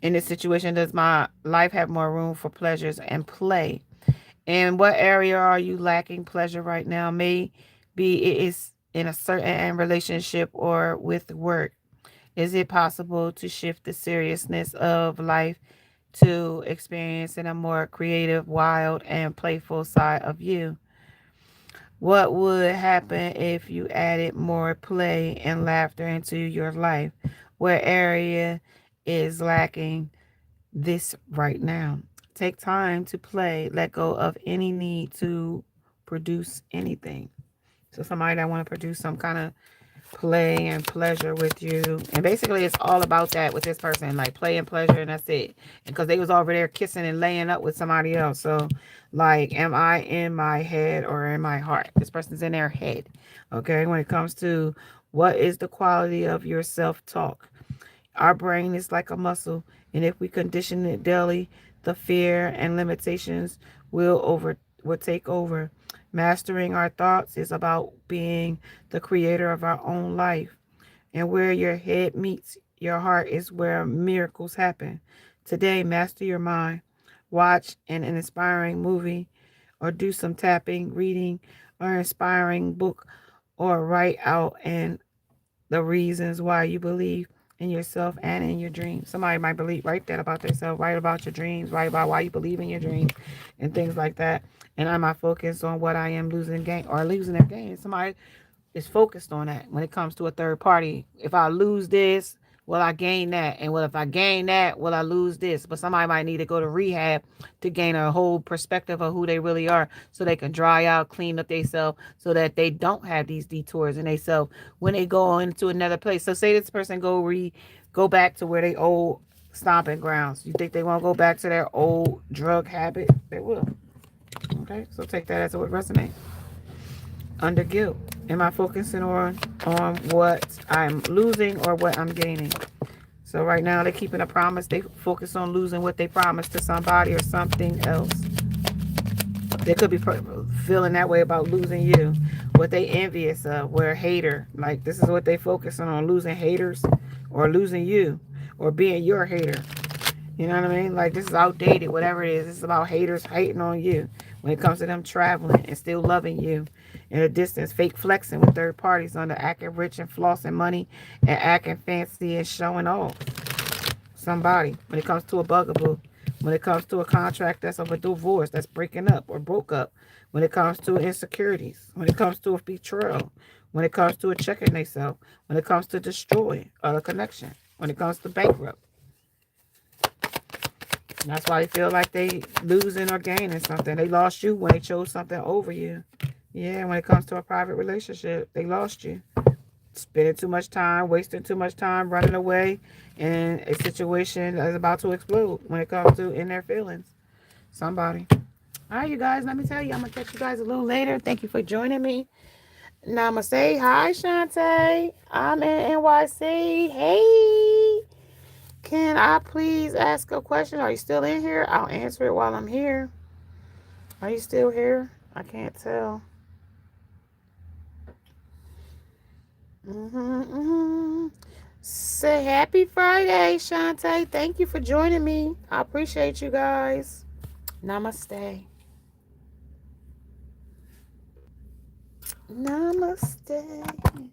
in this situation, does my life have more room for pleasures and play? In what area are you lacking pleasure right now? Maybe it is in a certain relationship or with work. Is it possible to shift the seriousness of life to experiencing a more creative, wild, and playful side of you? What would happen if you added more play and laughter into your life? What area is lacking this right now? Take time to play. Let go of any need to produce anything. So somebody that want to produce some kind of play and pleasure with you. And basically it's all about that with this person. Like, play and pleasure, and that's it. Because they was over there kissing and laying up with somebody else. So, like, am I in my head or in my heart? This person's in their head. Okay, when it comes to what is the quality of your self-talk? Our brain is like a muscle, and if we condition it daily, the fear and limitations will take over. Mastering our thoughts is about being the creator of our own life. And where your head meets your heart is where miracles happen. Today, master your mind. Watch an inspiring movie, or do some tapping, reading, or inspiring book, or write out and the reasons why you believe in yourself and in your dreams. Somebody might write that about themselves, write about your dreams, write about why you believe in your dreams and things like that. And am I focused on what I am losing gain or losing their gain? Somebody is focused on that when it comes to a third party. If I lose this, will I gain that? And if I gain that, will I lose this? But somebody might need to go to rehab to gain a whole perspective of who they really are, so they can dry out, clean up themselves, so that they don't have these detours in themselves when they go into another place. So say this person go back to where they old stomping grounds. You think they won't go back to their old drug habit? They will. Okay, so take that as it would resonate. Under guilt. Am I focusing on what I'm losing or what I'm gaining? So right now they're keeping a promise. They focus on losing what they promised to somebody or something else. They could be feeling that way about losing you. What they envious of, we're a hater. Like this is what they focusing on, losing haters or losing you or being your hater. You know what I mean? Like this is outdated, whatever it is. It's about haters hating on you when it comes to them traveling and still loving you in a distance, fake flexing with third parties under acting rich and flossing money and acting fancy and showing off somebody when it comes to a bugaboo, when it comes to a contract that's of a divorce, that's breaking up or broke up, when it comes to insecurities, when it comes to a betrayal, when it comes to a checking themselves, when it comes to destroy a connection, when it comes to bankrupt. And that's why they feel like they losing or gaining something. They lost you when they chose something over you. Yeah, when it comes to a private relationship, they lost you. Spending too much time, wasting too much time, running away in a situation that is about to explode when it comes to in their feelings. Somebody. All right, you guys, let me tell you, I'm going to catch you guys a little later. Thank you for joining me. Namaste. Hi, Shantae. I'm in NYC. Hey. Can I please ask a question? Are you still in here? I'll answer it while I'm here. Are you still here? I can't tell. Say happy Friday, Shantae. Thank you for joining me. I appreciate you guys. Namaste. Namaste.